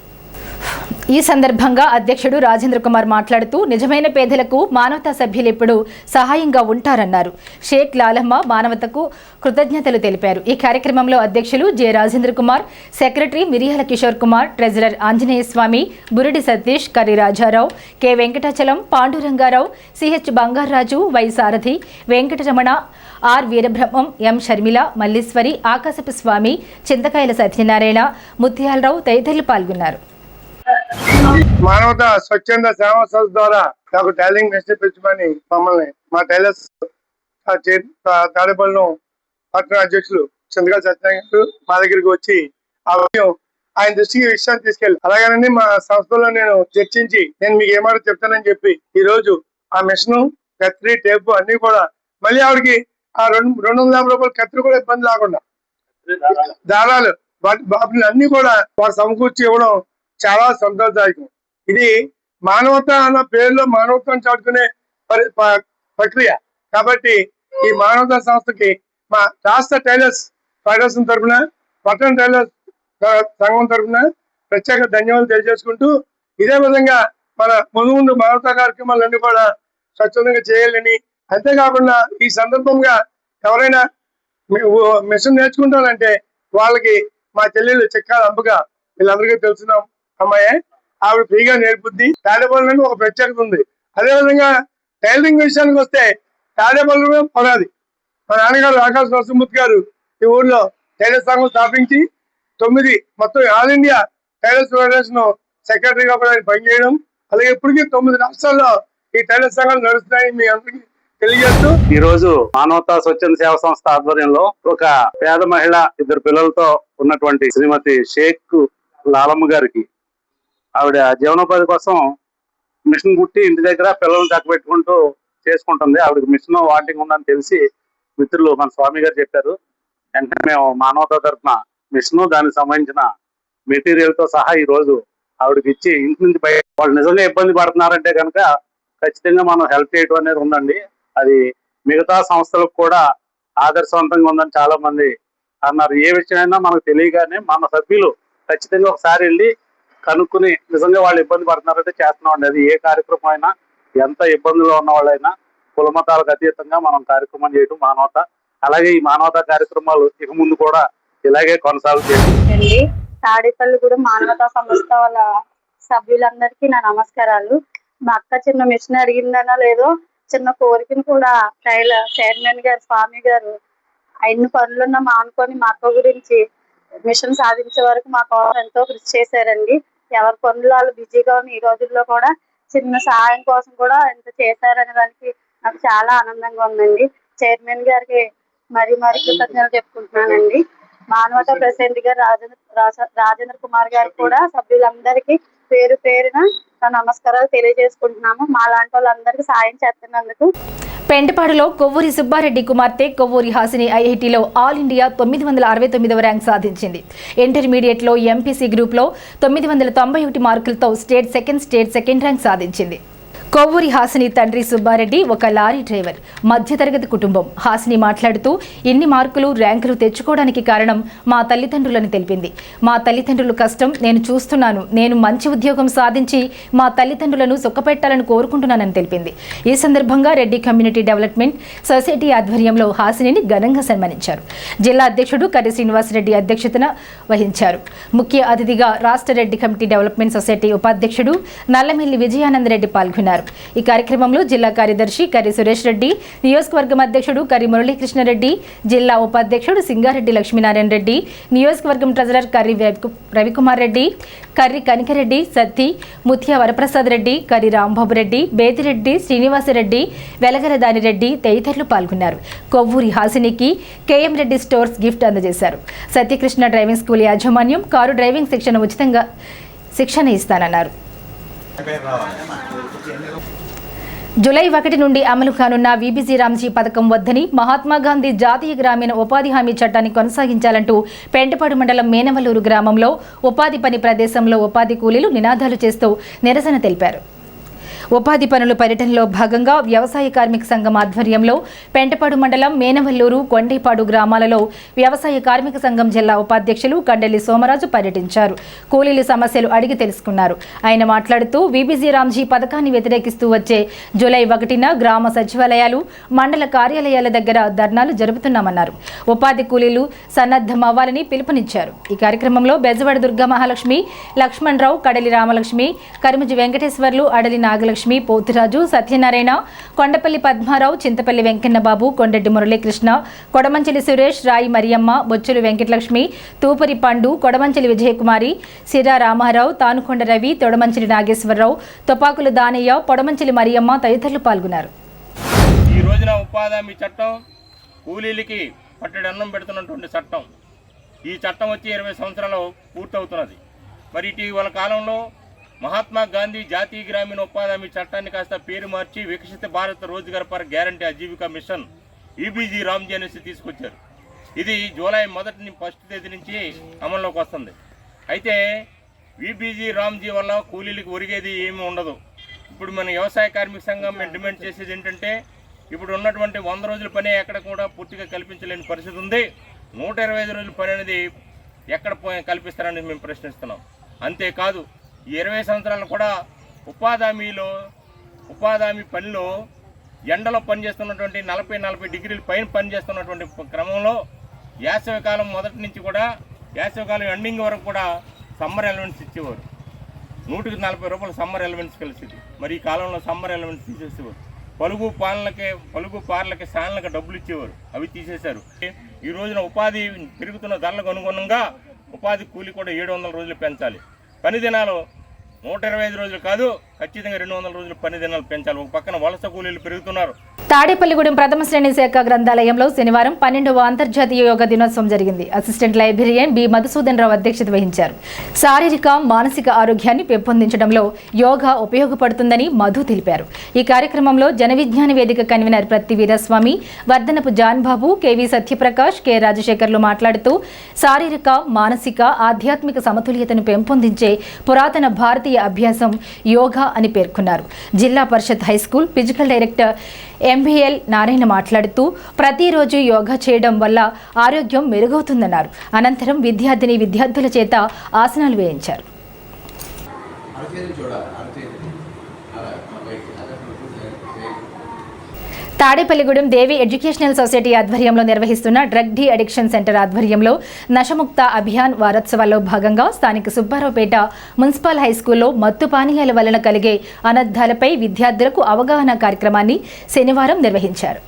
ఈ సందర్భంగా అధ్యక్షుడు రాజేంద్ర కుమార్ మాట్లాడుతూ నిజమైన పేదలకు మానవతా సభ్యులు ఎప్పుడూ సహాయంగా ఉంటారన్నారు. షేక్ లాలమ్మ మానవతకు కృతజ్ఞతలు తెలిపారు. ఈ కార్యక్రమంలో అధ్యక్షులు J Rajendra Kumar, secretary Miriyala Kishore Kumar, treasurer Anjaneya Swamy, Buridi Satish, Karri Rajarao, K Venkatachalam, Pandurangarao, CH Bangaraju, Y Sarathi, Venkataramana, R Veerabrahmam, M Sharmila, Malleswari, Akasapu Swamy, చింతకాయల సత్యనారాయణ, ముత్యాలరావు తదితరులు పాల్గొన్నారు. మానవతా స్వచ్ఛంద సేవా సంస్థ ద్వారా నాకు టైలరింగ్ మెషిన్ పెంచమని మమ్మల్ని మా టైలర్స్ తాడేపల్లి పట్టణ అధ్యక్షులు చింతకాయల సత్యనారాయణ మా దగ్గరికి వచ్చి ఆ విషయం ఆయన దృష్టికి విషయాన్ని తీసుకెళ్ళి అలాగేనండి మా సంస్థలో నేను చర్చించి నేను మీకు ఏమారో చెప్తానని చెప్పి ఈ రోజు ఆ మిషన్, కత్తిరి, టేపు అన్ని కూడా మళ్ళీ ఆవిడకి ఆ 250 రూపాయల కత్తిరి కూడా ఇబ్బంది లేకుండా దారాలు వాటిని అన్ని కూడా వారు సమకూర్చి ఇవ్వడం చాలా సంతోషదాయకం. ఇది మానవత అన్న పేరులో మానవత్వం చాటుకునే ప్రక్రియ కాబట్టి ఈ మానవతా సంస్థకి మా రాష్ట్ర టైలర్స్ ఫెడరేషన్ తరఫున, పట్టణ టైలర్స్ సంఘం తరఫున ప్రత్యేక ధన్యవాదాలు తెలియజేసుకుంటూ ఇదే విధంగా మన ముందు మానవతా కార్యక్రమాలన్నీ కూడా స్వచ్ఛందంగా చేయాలని, అంతేకాకుండా ఈ సందర్భంగా ఎవరైనా మిషన్ నేర్చుకుంటానంటే వాళ్ళకి మా చెల్లెళ్ళు చెక్కాల అంబక వీళ్ళందరికీ తెలిసిన అమ్మాయి, ఆవిడ ఫ్రీగా నేర్పుద్ది. తాడేపల్లి ఒక ప్రత్యేకత ఉంది. అదేవిధంగా టైలరింగ్ విషయానికి వస్తే తాడేపల్లి పొనాది మా నాన్నగారు ఆకాశ నరసింహమూర్తి గారు ఈ ఊర్లో టైలర్ సంఘం స్థాపించి 9 మొత్తం ఆల్ ఇండియా టైలర్స్ ఫెడరేషన్ సెక్రటరీగా కూడా ఆయన పనిచేయడం, అలాగే ఇప్పటికీ 9 రాష్ట్రాల్లో ఈ టైలర్ సంఘాలు నడుస్తున్నాయి మీ అందరికీ తెలియజేస్తూ ఈ రోజు మానవతా స్వచ్ఛంద సేవా సంస్థ ఆధ్వర్యంలో ఒక పేద మహిళ 2 పిల్లలతో ఉన్నటువంటి శ్రీమతి షేక్ లాలమ్మ గారికి ఆవిడ జీవనోపాధి కోసం మిషన్ కుట్టి ఇంటి దగ్గర పిల్లలను చక్కబెట్టుకుంటూ చేసుకుంటుంది. ఆవిడకి మిషన్ వాటింగ్ ఉందని తెలిసి మిత్రులు మన స్వామి గారు చెప్పారు. వెంటనే మేము మానవతా తరఫున మిషన్ దానికి సంబంధించిన మెటీరియల్ తో సహా ఈ రోజు ఆవిడకి ఇచ్చి ఇంటి నుంచి బయట వాళ్ళు నిజంగా ఇబ్బంది పడుతున్నారంటే కనుక ఖచ్చితంగా మనం హెల్ప్ చేయడం అనేది ఉందండి. అది మిగతా సంస్థలకు కూడా ఆదర్శవంతంగా ఉందని చాలా మంది అన్నారు. ఏ విషయమైనా మనకు తెలియగానే మన సభ్యులు ఖచ్చితంగా ఒకసారి వెళ్ళి కనుక్కుని నిజంగా వాళ్ళు ఇబ్బంది పడుతున్నారంటే చేస్తున్నామండి. అది ఏ కార్యక్రమం అయినా ఎంత ఇబ్బందుల్లో ఉన్న వాళ్ళైనా కులమతాలకు అతీతంగా మనం కార్యక్రమం చేయడం మానవత. అలాగే ఈ మానవతా కార్యక్రమాలు ఇక ముందు కూడా ఇలాగే కొనసాగుతాయి. తాడేపల్లి కూడా మానవతా సంస్థ వాళ్ళ సభ్యులందరికీ నా నమస్కారాలు. మా అక్క చిన్న మిషన్ అడిగిందనో లేదో చిన్న కోరికను కూడా చైర్మన్ గారు స్వామి గారు అన్ని పనులున్న మానుకొని మా అక్క గురించి మిషన్ సాధించే వరకు మా కోసం ఎంతో కృషి చేశారండి. ఎవరి పనులు వాళ్ళు బిజీగా ఉన్న ఈ రోజుల్లో కూడా చిన్న సహాయం కోసం కూడా ఎంత చేశారనే దానికి నాకు చాలా ఆనందంగా ఉందండి. చైర్మన్ గారికి మరీ కృతజ్ఞతలు చెప్పుకుంటున్నానండి. మానవతా ప్రెసిడెంట్ గారు రాజేంద్ర కుమార్ గారు కూడా సభ్యులందరికీ పేరు పేరున నమస్కారాలు తెలియజేసుకుంటున్నాము. మా లాంటి వాళ్ళందరికీ సాయం చేస్తున్నందుకు. పెంటపాడులో కొవ్వూరి సుబ్బారెడ్డి కుమార్తె కొవ్వూరి హాసిని ఐఐటీలో ఆల్ ఇండియా 969వ ర్యాంక్ సాధించింది. ఇంటర్మీడియట్లో ఎంపీసీ గ్రూప్లో 991 మార్కులతో స్టేట్ సెకండ్ ర్యాంక్ సాధించింది. కొవ్వూరి హాసిని తండ్రి సుబ్బారెడ్డి ఒక లారీ డ్రైవర్, మధ్యతరగతి కుటుంబం. హాసిని మాట్లాడుతూ ఇన్ని మార్కులు ర్యాంకులు తెచ్చుకోవడానికి కారణం మా తల్లిదండ్రులని తెలిపింది. మా తల్లిదండ్రుల కష్టం నేను చూస్తున్నాను. నేను మంచి ఉద్యోగం సాధించి మా తల్లిదండ్రులను సుఖపెట్టాలని కోరుకుంటున్నానని తెలిపింది. ఈ సందర్భంగా రెడ్డి కమ్యూనిటీ డెవలప్మెంట్ సొసైటీ ఆధ్వర్యంలో హాసినిని ఘనంగా సన్మానించారు. జిల్లా అధ్యక్షుడు కర్రి శ్రీనివాసరెడ్డి అధ్యక్షతన వహించారు. ముఖ్య అతిథిగా రాష్ట్ర రెడ్డి కమిటీ డెవలప్మెంట్ సొసైటీ ఉపాధ్యక్షుడు నల్లమిల్లి విజయానందరెడ్డి పాల్గొన్నారు. ఈ కార్యక్రమంలో జిల్లా కార్యదర్శి కర్రి సురేష్ రెడ్డి, నియోజకవర్గం అధ్యక్షుడు కర్రి మురళీకృష్ణారెడ్డి, జిల్లా ఉపాధ్యక్షుడు సింగారెడ్డి లక్ష్మీనారాయణ రెడ్డి, నియోజకవర్గం ట్రెజరర్ కర్రి రవికుమార్ రెడ్డి, కర్రి కనికరెడ్డి, సత్తి, ముత్య వరప్రసాద్ రెడ్డి, కర్రి రాంబాబు రెడ్డి, బేతిరెడ్డి, శ్రీనివాసరెడ్డి, వెలగల దానిరెడ్డి తదితరులు పాల్గొన్నారు. కొవ్వూరి హాసినికి కేఎం రెడ్డి స్టోర్స్ గిఫ్ట్ అందజేశారు. సత్యకృష్ణ డ్రైవింగ్ స్కూల్ యాజమాన్యం కారు డ్రైవింగ్ శిక్షణ ఉచితంగా శిక్షణ ఇస్తానన్నారు. జూలై 1 నుండి అమలు కానున్న వీబీజీ రామ్జీ పథకం వద్దని మహాత్మాగాంధీ జాతీయ గ్రామీణ ఉపాధి హామీ చట్టాన్ని కొనసాగించాలంటూ పెంటపాడు మండలం మేనవల్లూరు గ్రామంలో ఉపాధి పని ప్రదేశంలో ఉపాధి కూలీలు నినాదాలు చేస్తూ నిరసన తెలిపారు. ఉపాధి పనుల పర్యటనలో భాగంగా వ్యవసాయ కార్మిక సంఘం ఆధ్వర్యంలో పెంటపాడు మండలం మేనవల్లూరు, కొండేపాడు గ్రామాలలో వ్యవసాయ కార్మిక సంఘం జిల్లా ఉపాధ్యక్షులు కండెల్లి సోమరాజు పర్యటించారు. కూలీల సమస్యలు అడిగి తెలుసుకున్నారు. ఆయన మాట్లాడుతూ వీబీజీ రామ్జీ పథకాన్ని వ్యతిరేకిస్తూ వచ్చే జూలై 1న గ్రామ సచివాలయాలు, మండల కార్యాలయాల దగ్గర ధర్నాలు జరుపుతున్నామన్నారు. ఉపాధి కూలీలు సన్నద్ధమవ్వాలని పిలుపునిచ్చారు. ఈ కార్యక్రమంలో బెజవాడ దుర్గా మహాలక్ష్మి, లక్ష్మణరావు, కడలి రామలక్ష్మి, కరిముజి వెంకటేశ్వర్లు, అడలి నాగలక్ష్మి, పోతురాజు, సత్యనారాయణ, కొండపల్లి పద్మారావు, చింతపల్లి వెంకన్నబాబు, కొండెడ్డి మురళీకృష్ణ, కొడమంచిలి సురేష్, రాయి మరియమ్మ, బొచ్చులు వెంకటలక్ష్మి, తూపరి పండు, కొడమంచిలి విజయకుమారి, సిరా రామారావు, తానుకొండ రవి, తొడమంచిలి నాగేశ్వరరావు, తొపాకుల దానయ్య, పొడమంచిలి మరియమ్మ తదితరులు పాల్గొన్నారు. ఈ రోజున ఉపాధి హామీ చట్టం కూలీలకి పట్టెడు అన్నం పెడుతున్నటువంటి చట్టం. ఈ చట్టం వచ్చి 20 సంవత్సరాలు పూర్తవుతున్నది. మరి ఇటీవల కాలంలో మహాత్మా గాంధీ జాతీయ గ్రామీణ ఉపాధి హామీ చట్టాన్ని కాస్త పేరు మార్చి వికసిత భారత్ రోజ్గార్ పర్ guarantee Ajeevika mission VBG Ramji అనేసి తీసుకొచ్చారు. ఇది జూలై 1 తేదీ నుంచి అమల్లోకి వస్తుంది. అయితే వీబీజీ రామ్జీ వల్ల కూలీలకు ఒరిగేది ఏమీ ఉండదు. ఇప్పుడు మన వ్యవసాయ కార్మిక సంఘం మేము డిమాండ్ చేసేది ఏంటంటే, ఇప్పుడు ఉన్నటువంటి 100 రోజుల పని ఎక్కడ కూడా పూర్తిగా కల్పించలేని పరిస్థితి ఉంది. 125 రోజుల పని అనేది ఎక్కడ కల్పిస్తారని మేము ప్రశ్నిస్తున్నాం. అంతేకాదు ఈ 20 సంవత్సరాలు కూడా ఉపాధి హామీ పనిలో ఎండలో పనిచేస్తున్నటువంటి 40 డిగ్రీల పైన పనిచేస్తున్నటువంటి క్రమంలో వేసవికాలం మొదటి నుంచి కూడా వేసవికాలం ఎండింగ్ వరకు కూడా సమ్మర్ ఎలవెన్స్ ఇచ్చేవారు. 140 రూపాయలు సమ్మర్ ఎలవెన్స్ కలిసింది. మరి ఈ కాలంలో సమ్మర్ ఎలవెన్స్ తీసేసేవారు. పలుగు పార్లకి సాన్లకి డబ్బులు ఇచ్చేవారు, అవి తీసేశారు. ఈ రోజున ఉపాధి పెరుగుతున్న ధరలకు అనుగుణంగా ఉపాధి కూలి కూడా 700 రోజులు పెంచాలి. పని దినాలు 125 రోజులు కాదు, ఖచ్చితంగా 200 రోజులు పని దినాలు పెంచాలి. ఒక పక్కన వలస కూలీలు పెరుగుతున్నారు. తాడేపల్లిగూడెం ప్రథమ శ్రేణి శాఖ గ్రంథాలయంలో శనివారం 12వ అంతర్జాతీయ యోగా దినోత్సవం జరిగింది. అసిస్టెంట్ లైబ్రేరియన్ బి మధుసూదన్ రావు అధ్యక్షత వహించారు. శారీరక, మానసిక ఆరోగ్యాన్ని పెంపొందించడంలో యోగా ఉపయోగపడుతుందని మధు తెలిపారు. ఈ కార్యక్రమంలో జన విజ్ఞాన వేదిక కన్వీనర్ ప్రత్తి వీరస్వామి, వర్ధనపు జాన్బాబు, కెవి సత్యప్రకాష్, కె రాజశేఖర్లు మాట్లాడుతూ శారీరక, మానసిక, ఆధ్యాత్మిక సమతుల్యతను పెంపొందించే పురాతన భారతీయ అభ్యాసం యోగా అని పేర్కొన్నారు. Zilla Parishad high school physical director MBL Narayana మాట్లాడుతూ ప్రతిరోజు యోగా చేయడం వల్ల ఆరోగ్యం మెరుగవుతుందన్నారు. అనంతరం విద్యార్థుల చేత ఆసనాలు వేయించారు. తాడేపల్లిగూడెం దేవి ఎడ్యుకేషనల్ సొసైటీ ఆధ్వర్యంలో నిర్వహిస్తున్న డ్రగ్ డి అడిక్షన్ సెంటర్ ఆధ్వర్యంలో నశముక్త అభియాన్ వారోత్సవాల్లో భాగంగా స్థానిక సుబ్బారావుపేట మున్సిపల్ హైస్కూల్లో మత్తు పానీయాల వలన కలిగే అనర్థాలపై విద్యార్థులకు అవగాహన కార్యక్రమాన్ని శనివారం నిర్వహించారు.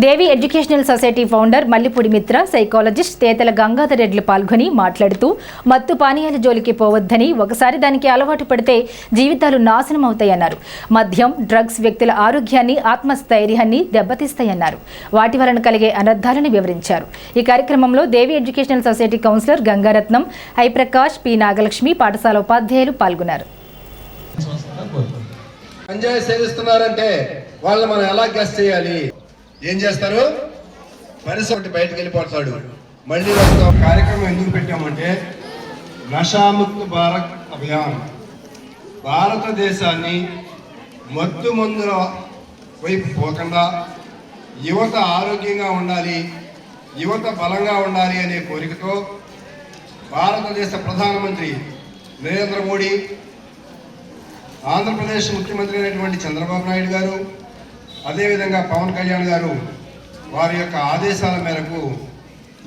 దేవి ఎడ్యుకేషనల్ సొసైటీ ఫౌండర్ మల్లిపూడి మిత్ర, సైకాలజిస్ట్ తేతల గంగాధర్ రెడ్లు పాల్గొని మాట్లాడుతూ మత్తు పానీయాల జోలికి పోవద్దని, ఒకసారి దానికి అలవాటు పడితే జీవితాలు నాశనం అవుతాయన్నారు. మద్యం, డ్రగ్స్ వ్యక్తుల ఆరోగ్యాన్ని, ఆత్మస్థైర్యాన్ని దెబ్బతీస్తాయన్నారు. వాటి వలన కలిగే అనర్థాలను వివరించారు. ఈ కార్యక్రమంలో దేవి educational society councillor Gangaratnam, ఐప్రకాష్, P Nagalakshmi, పాఠశాల ఉపాధ్యాయులు పాల్గొన్నారు. గంజాయి సేవిస్తున్నారంటే వాళ్ళని మనం ఎలా గెస్ చేయాలి? ఏం చేస్తారు? పరిసర బయటకు వెళ్ళిపోతాడు, మళ్ళీ వస్తాం. కార్యక్రమం ఎందుకు పెట్టామంటే నషాముక్త భారత్ అభియాన్, భారతదేశాన్ని మత్తు మందుల వైపు పోకుండా యువత ఆరోగ్యంగా ఉండాలి, యువత బలంగా ఉండాలి అనే కోరికతో భారతదేశ ప్రధానమంత్రి నరేంద్ర మోడీ, ఆంధ్రప్రదేశ్ ముఖ్యమంత్రి అయినటువంటి చంద్రబాబు నాయుడు గారు, అదేవిధంగా పవన్ కళ్యాణ్ గారు వారి యొక్క ఆదేశాల మేరకు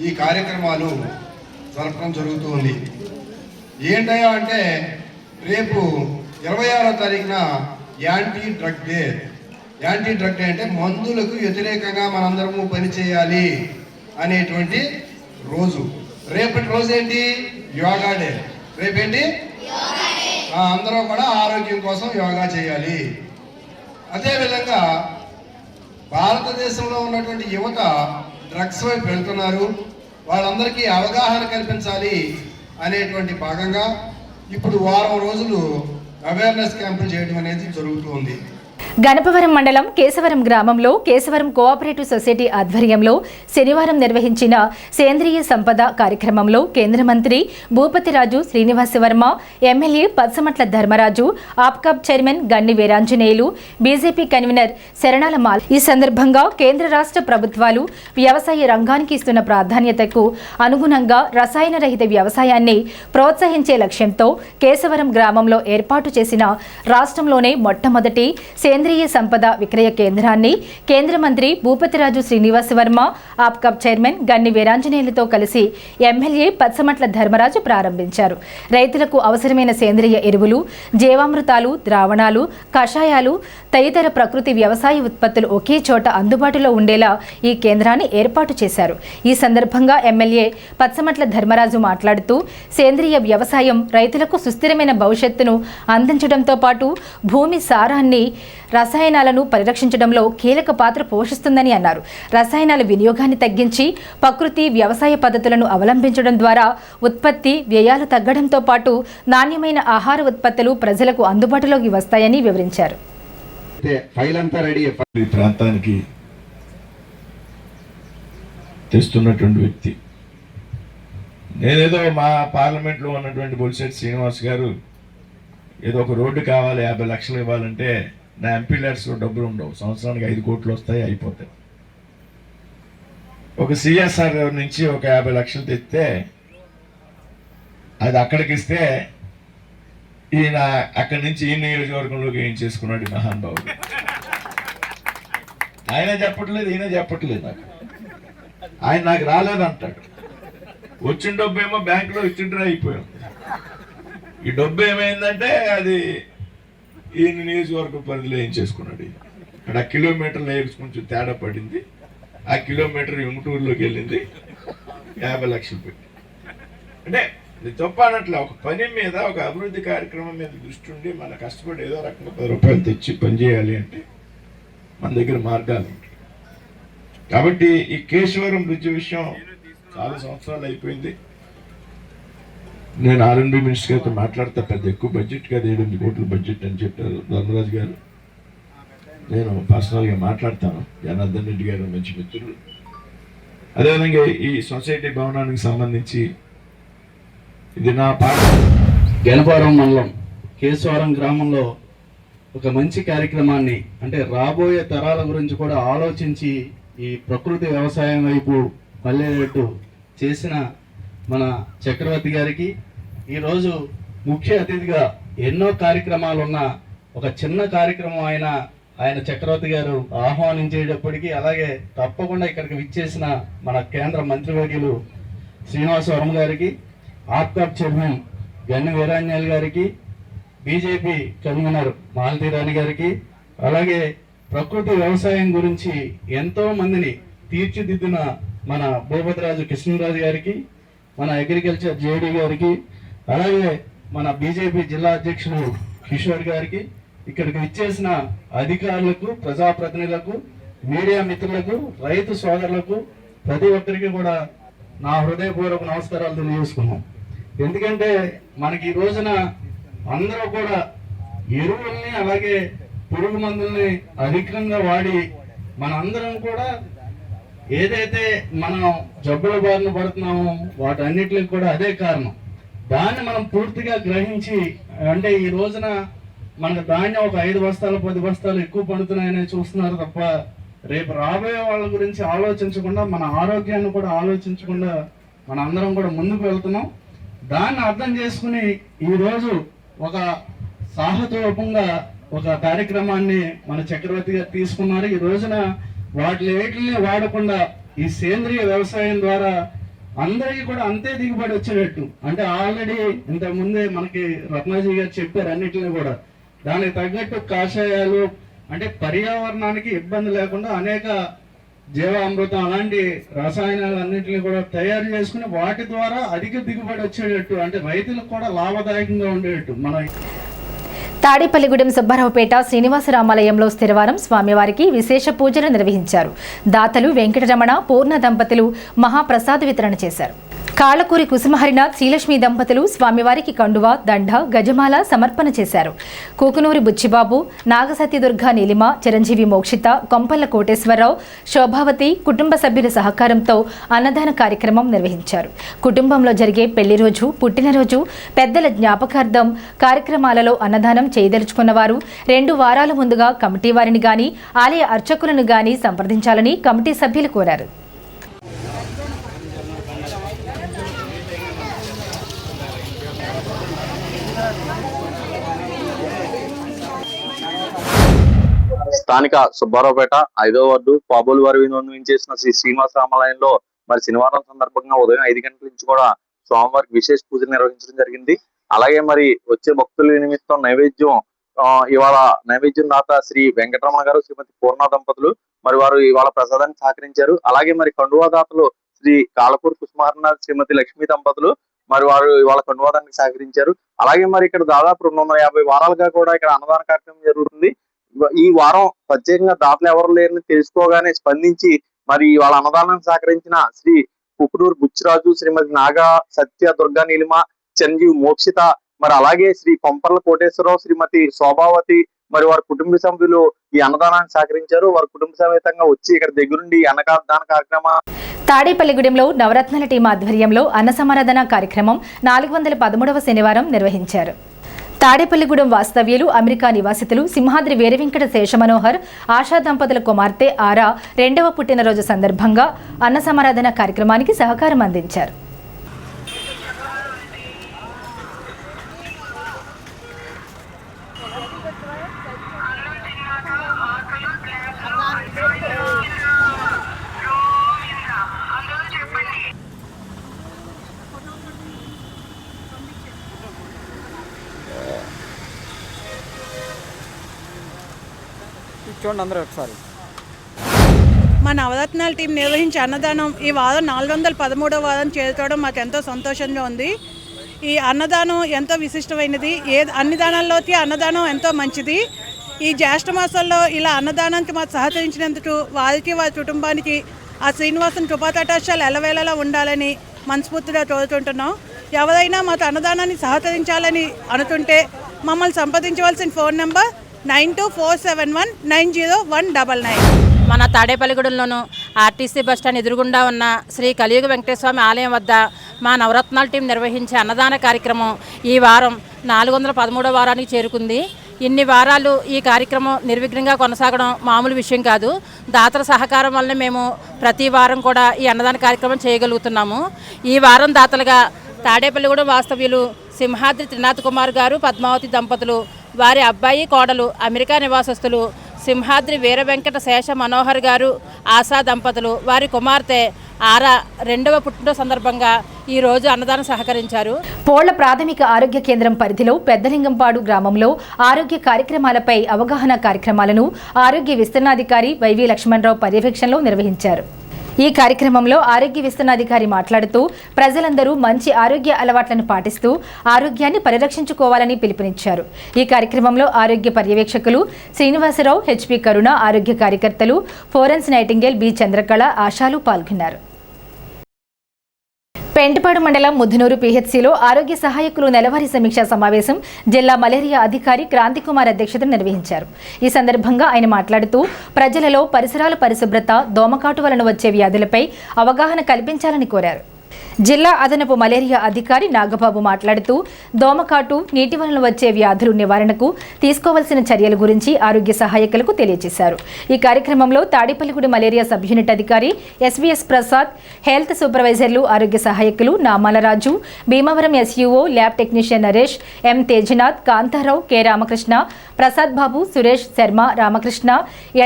ఈ కార్యక్రమాలు జరపడం జరుగుతూ ఉంది. ఏంటయ్యా అంటే రేపు 26వ తారీఖున anti drug day. Anti drug day అంటే మందులకు వ్యతిరేకంగా మనందరము పనిచేయాలి అనేటువంటి రోజు. రేపటి రోజు ఏంటి? యోగా డే. రేపేంటి? అందరూ కూడా ఆరోగ్యం కోసం యోగా చేయాలి. అదేవిధంగా భారతదేశంలో ఉన్నటువంటి యువత డ్రగ్స్ వైపు వెళ్తున్నారు, వాళ్ళందరికీ అవగాహన కల్పించాలి అనేటువంటి భాగంగా ఇప్పుడు వారం రోజులు అవేర్నెస్ క్యాంపులు చేయడం అనేది జరుగుతుంది. గణపవరం మండలం కేశవరం గ్రామంలో కేశవరం కోఆపరేటివ్ సొసైటీ ఆధ్వర్యంలో శనివారం నిర్వహించిన సేంద్రియ సంపద కార్యక్రమంలో కేంద్ర మంత్రి Bhupathiraju Srinivasavarma, MLA Pachamatla Dharmaraju, APCOB chairman Ganni Veeranjaneyulu, BJP convener Saranala Mal. ఈ సందర్భంగా కేంద్ర రాష్ట్ర ప్రభుత్వాలు వ్యవసాయ రంగానికి ఇస్తున్న ప్రాధాన్యతకు అనుగుణంగా రసాయన రహిత వ్యవసాయాన్ని ప్రోత్సహించే లక్ష్యంతో కేశవరం గ్రామంలో ఏర్పాటు చేసిన రాష్ట్రంలోనే మొట్టమొదటి సేంద్రియ సంపద విక్రయ కేంద్రాన్ని కేంద్ర మంత్రి భూపతిరాజు శ్రీనివాసవర్మ, ఆప్కాబ్ చైర్మన్ గన్ని వీరాంజనేయులతో కలిసి ఎమ్మెల్యే పచ్చమట్ల ధర్మరాజు ప్రారంభించారు. రైతులకు అవసరమైన సేంద్రియ ఎరువులు, జీవామృతాలు, ద్రావణాలు, కషాయాలు తదితర ప్రకృతి వ్యవసాయ ఉత్పత్తులు ఒకే చోట అందుబాటులో ఉండేలా ఈ కేంద్రాన్ని ఏర్పాటు చేశారు. ఈ సందర్భంగా ఎమ్మెల్యే పచ్చమట్ల ధర్మరాజు మాట్లాడుతూ సేంద్రియ వ్యవసాయం రైతులకు సుస్థిరమైన భవిష్యత్తును అందించడంతో పాటు భూమి సారాన్ని, రసాయనాలను పరిరక్షించడంలో కీలక పాత్ర పోషిస్తుందని అన్నారు. రసాయనాల వినియోగాన్ని తగ్గించి ప్రకృతి వ్యవసాయ పద్ధతులను అవలంబించడం ద్వారా ఉత్పత్తి వ్యయాలు తగ్గడంతో పాటు నాణ్యమైన ఆహార ఉత్పత్తులు ప్రజలకు అందుబాటులోకి వస్తాయని వివరించారు. ఈ ప్రాంతానికి తెస్తున్నటువంటి వ్యక్తి నేనేదో మా పార్లమెంట్లో ఉన్నటువంటి బొలిశెట్టి శ్రీనివాస్ గారు ఏదో ఒక రోడ్డు కావాలి 50 లక్షలు ఇవ్వాలంటే నా ఎంపీ ల్యాడ్స్లో డబ్బులు ఉండవు, సంవత్సరానికి 5 కోట్లు వస్తాయి, అయిపోతాయి. ఒక సిఎస్ఆర్ నుంచి ఒక 50 లక్షలు తెస్తే అది అక్కడికి ఇస్తే ఈయన అక్కడి నుంచి ఈ నియోజకవర్గంలోకి ఏం చేసుకున్నాడు మహానుభావుడు. ఆయన చెప్పట్లేదు, ఈయన చెప్పట్లేదు. ఆయన నాకు రాలేదంటాడు. వచ్చిన డబ్బు ఏమో బ్యాంకులో విత్డ్రా అయిపోయాం. ఈ డబ్బు ఏమైందంటే అది ఈయన నియోజకవర్గ పరిధిలో ఏం చేసుకున్నాడు. అక్కడ కిలోమీటర్లు కొంచెం తేడా పడింది. ఆ కిలోమీటర్ ఉంగుటూరులోకి వెళ్ళింది 50 లక్షలు పెట్టి. అంటే ఇది తప్పనట్లే, ఒక పని మీద, ఒక అభివృద్ధి కార్యక్రమం మీద దృష్టి ఉండి మన కష్టపడి ఏదో రకంగా 10 రూపాయలు తెచ్చి పనిచేయాలి అంటే మన దగ్గర మార్గాలు ఉంటాయి. కాబట్టి ఈ కేశవరం బ్రిడ్జ్ విషయం చాలా సంవత్సరాలు అయిపోయింది. నేను R&B మినిస్టర్ గారితో మాట్లాడతా, పెద్ద ఎక్కువ బడ్జెట్ కాదు, 7 కోట్ల బడ్జెట్ అని చెప్పారు ధర్మరాజు గారు. నేను పర్సనల్గా మాట్లాడతాను. జనార్దన్ రెడ్డి గారు మంచి మిత్రులు. అదేవిధంగా ఈ సొసైటీ భవనానికి సంబంధించి ఇది నా పాట. గణపవరం మండలం కేశవరం గ్రామంలో ఒక మంచి కార్యక్రమాన్ని, అంటే రాబోయే తరాల గురించి కూడా ఆలోచించి ఈ ప్రకృతి వ్యవసాయం వైపు మళ్ళేటట్టు చేసిన మన చక్రవర్తి గారికి ఈరోజు ముఖ్య అతిథిగా ఎన్నో కార్యక్రమాలు ఉన్న ఒక చిన్న కార్యక్రమం ఆయన చక్రవర్తి గారు ఆహ్వానించేటప్పటికీ, అలాగే తప్పకుండా ఇక్కడికి విచ్చేసిన మన కేంద్ర మంత్రివర్యులు శ్రీనివాసవర్మ గారికి, ఆప్కాబ్ చైర్మన్ గన్ని వీరాంజనేయులు గారికి, బీజేపీ కన్వీనర్ మాలతీరాణి గారికి, అలాగే ప్రకృతి వ్యవసాయం గురించి ఎంతో మందిని తీర్చిదిద్దిన మన భూపతిరాజు కృష్ణరాజు గారికి, మన అగ్రికల్చర్ జేడీ గారికి, అలాగే మన బీజేపీ జిల్లా అధ్యక్షుడు కిషోర్ గారికి, ఇక్కడికి విచ్చేసిన అధికారులకు, ప్రజాప్రతినిధులకు, మీడియా మిత్రులకు, రైతు సోదరులకు ప్రతి ఒక్కరికి కూడా నా హృదయపూర్వక నమస్కారాలు తెలియజేసుకున్నాం. ఎందుకంటే మనకి ఈ రోజున అందరూ కూడా ఎరువుల్ని, అలాగే పురుగు మందుల్ని అధికంగా వాడి మనందరం కూడా ఏదైతే మనం జబ్బుల బారిన పడుతున్నామో వాటన్నిటికి కూడా అదే కారణం. దాన్ని మనం పూర్తిగా గ్రహించి, అంటే ఈ రోజున మనకు ధాన్యం ఒక 5 బస్తాలు 10 బస్తాలు ఎక్కువ పడుతున్నాయని చూస్తున్నారు తప్ప రేపు రాబోయే వాళ్ళ గురించి ఆలోచించకుండా, మన ఆరోగ్యాన్ని కూడా ఆలోచించకుండా మన అందరం కూడా ముందుకు వెళ్తున్నాం. దాన్ని అర్థం చేసుకుని ఈరోజు ఒక సాహసోపంగా ఒక కార్యక్రమాన్ని మన చక్రవర్తి గారు తీసుకున్నారు. ఈ రోజున వాటిని వాడకుండా ఈ సేంద్రియ వ్యవసాయం ద్వారా అందరికీ కూడా అంతే దిగుబడి వచ్చేటట్టు, అంటే ఆల్రెడీ ఇంతకు ముందే మనకి రత్నాజీ గారు చెప్పారు అన్నిటిని కూడా. దానికి తగ్గట్టు కాషాయాలు, అంటే పర్యావరణానికి ఇబ్బంది లేకుండా అనేక జీవామృతం అలాంటి రసాయనాలు అన్నింటినీ కూడా తయారు చేసుకుని వాటి ద్వారా అధిక దిగుబడి వచ్చేటట్టు, అంటే రైతులకు కూడా లాభదాయకంగా ఉండేటట్టు మన తాడేపల్లిగూడెం సుబ్బారావుపేట శ్రీనివాసరామాలయంలో స్థిరవారం స్వామివారికి విశేష పూజలు నిర్వహించారు. దాతలు వెంకటరమణ పూర్ణ దంపతులు మహాప్రసాద వితరణ చేశారు. కాళకూరి కుసుమహరినాథ్ శ్రీలక్ష్మి దంపతులు స్వామివారికి కండువా, దండ, గజమాల సమర్పణ చేశారు. కూకునూరి బుచ్చిబాబు, నాగసత్యదుర్గ నీలిమ, చిరంజీవి మోక్షిత, కొంపల్ల కోటేశ్వరరావు, శోభావతి కుటుంబ సభ్యుల సహకారంతో అన్నదాన కార్యక్రమం నిర్వహించారు. కుటుంబంలో జరిగే పెళ్లి రోజు, పుట్టినరోజు, పెద్దల జ్ఞాపకార్థం కార్యక్రమాలలో అన్నదానం చేయదలుచుకున్న వారు 2 వారాల ముందుగా కమిటీ వారిని గాని ఆలయ అర్చకులను గాని సంప్రదించాలని కమిటీ సభ్యులు కోరారు. స్థానిక సుబ్బారావుపేట 5వ వార్డు పాబోలు వారి చేసిన శ్రీ శ్రీనివాస రామాలయంలో మరి శనివారం సందర్భంగా ఉదయం 5 గంటల నుంచి కూడా స్వామివారికి విశేష పూజలు నిర్వహించడం జరిగింది. అలాగే మరి వచ్చే భక్తుల నిమిత్తం నైవేద్యం ఇవాళ నైవేద్యం దాత శ్రీ వెంకటరమణ గారు, శ్రీమతి పూర్ణ దంపతులు మరి వారు ఇవాళ ప్రసాదానికి సహకరించారు. అలాగే మరి కండువా దాతలు శ్రీ కాళకూరి కుసుమహరినాథ్, శ్రీమతి లక్ష్మీ దంపతులు మరి వారు ఇవాళ కండువాదానికి సహకరించారు. అలాగే మరి ఇక్కడ దాదాపు 250 వారాలుగా కూడా ఇక్కడ అన్నదాన కార్యక్రమం జరుగుతుంది. ఈ వారం ప్రత్యేకంగా దాతలు ఎవరు లేరని తెలుసుకోగానే స్పందించి మరి వాళ్ళ అన్నదానానికి సహకరించిన శ్రీ కుకునూరు బుచ్చిరాజు, శ్రీమతి నాగా సత్య దుర్గా నీలిమ, చిరంజీవి మోక్షిత, మరి అలాగే శ్రీ కొంపర్ల కోటేశ్వరరావు, శ్రీమతి శోభావతి మరి వారి కుటుంబ సభ్యులు ఈ అన్నదానానికి సహకరించారు. వారి కుటుంబ సమేతంగా వచ్చి ఇక్కడ దగ్గరుండి అన్నదాన కార్యక్రమం. తాడేపల్లిగూడెంలో నవరత్నాల టీం ఆధ్వర్యంలో అన్న సమారాధన కార్యక్రమం 413వ శనివారం నిర్వహించారు. తాడేపల్లిగూడెం వాస్తవ్యులు, అమెరికా నివాసితులు సింహాద్రి వీరవెంకట శేషమనోహర్, ఆశా దంపతుల కుమార్తె ఆరా 2వ పుట్టినరోజు సందర్భంగా అన్న సమారాధన కార్యక్రమానికి సహకారం అందించారు. చూడండి అందరూ ఒకసారి. మా నవరత్నాల టీం నిర్వహించే అన్నదానం ఈ వారం 413వ వారం చేరుకోవడం మాకు ఎంతో సంతోషంగా ఉంది. ఈ అన్నదానం ఎంతో విశిష్టమైనది. అన్ని దానాల్లోకి అన్నదానం ఎంతో మంచిది. ఈ జ్యేష్ఠ మాసంలో ఇలా అన్నదానానికి మాకు సహకరించినందుకు వారికి, వారి కుటుంబానికి ఆ శ్రీనివాసుని కృపాకటాక్షాలు ఎల్లవేళలా ఉండాలని మనస్ఫూర్తిగా కోరుకుంటున్నాం. ఎవరైనా మాకు అన్నదానాన్ని సహకరించాలని అనుకుంటే మమ్మల్ని సంప్రదించవలసిన ఫోన్ నెంబర్ 9247190199. మన తాడేపల్లిగూడెంలోను ఆర్టీసీ బస్టాండ్ ఎదురుగుండా ఉన్న శ్రీ కలియుగ వెంకటేశ్వర ఆలయం వద్ద మా నవరత్నాల టీం నిర్వహించే అన్నదాన కార్యక్రమం ఈ వారం 413వ వారానికి చేరుకుంది. ఇన్ని వారాలు ఈ కార్యక్రమం నిర్విఘ్నంగా కొనసాగడం మామూలు విషయం కాదు. దాతల సహకారం వల్లనే మేము ప్రతి వారం కూడా ఈ అన్నదాన కార్యక్రమం చేయగలుగుతున్నాము. ఈ వారం దాతలుగా తాడేపల్లిగూడెం వాస్తవ్యులు సింహాద్రి త్రినాథ్ కుమార్ గారు, పద్మావతి దంపతులు, వారి అబ్బాయి కోడలు అమెరికా నివాసస్తులు సింహాద్రి వీర వెంకట శేష మనోహర్ గారు, ఆశా దంపతులు, వారి కుమార్తె ఆరా 2వ పుట్టినరోజు సందర్భంగా ఈ రోజు అన్నదానం సహకరించారు. పోళ్ల ప్రాథమిక ఆరోగ్య కేంద్రం పరిధిలో పెద్దలింగంపాడు గ్రామంలో ఆరోగ్య కార్యక్రమాలపై అవగాహన కార్యక్రమాలను ఆరోగ్య విస్తరణాధికారి వైవి లక్ష్మణరావు పర్యవేక్షణలో నిర్వహించారు. ఈ కార్యక్రమంలో ఆరోగ్య విస్తరణాధికారి మాట్లాడుతూ ప్రజలందరూ మంచి ఆరోగ్య అలవాట్లను పాటిస్తూ ఆరోగ్యాన్ని పరిరక్షించుకోవాలని పిలుపునిచ్చారు. ఈ కార్యక్రమంలో ఆరోగ్య పర్యవేక్షకులు శ్రీనివాసరావు, హెచ్పి కరుణ, ఆరోగ్య కార్యకర్తలు ఫోరెన్స్ నైటింగేల్, బి చంద్రకళ, ఆశాలు పాల్గొన్నారు. పెంటపాడు మండలం ముద్దునూరు పిహెచ్సిలో ఆరోగ్య సహాయకులు నెలవారీ సమీక్షా సమావేశం జిల్లా మలేరియా అధికారి క్రాంతికుమార్ అధ్యక్షతన నిర్వహించారు. ఈ సందర్భంగా ఆయన మాట్లాడుతూ ప్రజలలో పరిసరాల పరిశుభ్రత, దోమకాటు వలన వచ్చే వ్యాధులపై అవగాహన కల్పించాలని కోరారు. జిల్లా అదనపు మలేరియా అధికారి నాగబాబు మాట్లాడుతూ దోమకాటు, నీటి వలన వచ్చే వ్యాధుల నివారణకు తీసుకోవాల్సిన చర్యల గురించి ఆరోగ్య సహాయకులకు తెలియజేశారు. ఈ కార్యక్రమంలో తాడేపల్లిగూడెం మలేరియా సబ్ యూనిట్ అధికారి ఎస్వీఎస్ ప్రసాద్, హెల్త్ సూపర్వైజర్లు, ఆరోగ్య సహాయకులు నామాలరాజు, భీమవరం ఎస్యూఓ, ల్యాబ్ టెక్నీషియన్ నరేష్, ఎం తేజనాథ్, కాంతారావు, కె రామకృష్ణ, ప్రసాద్ బాబు, సురేష్ శర్మ, రామకృష్ణ,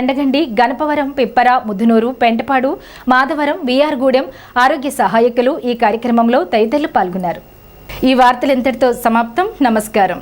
ఎండగండి, గణపవరం, పిప్పర, ముద్దునూరు, పెంటపాడు, మాధవరం, విఆర్ గూడెం ఆరోగ్య సహాయకులు ఈ కార్యక్రమంలో తదితరులు పాల్గొన్నారు. ఈ వార్తలు ఇంతటితో సమాప్తం. నమస్కారం.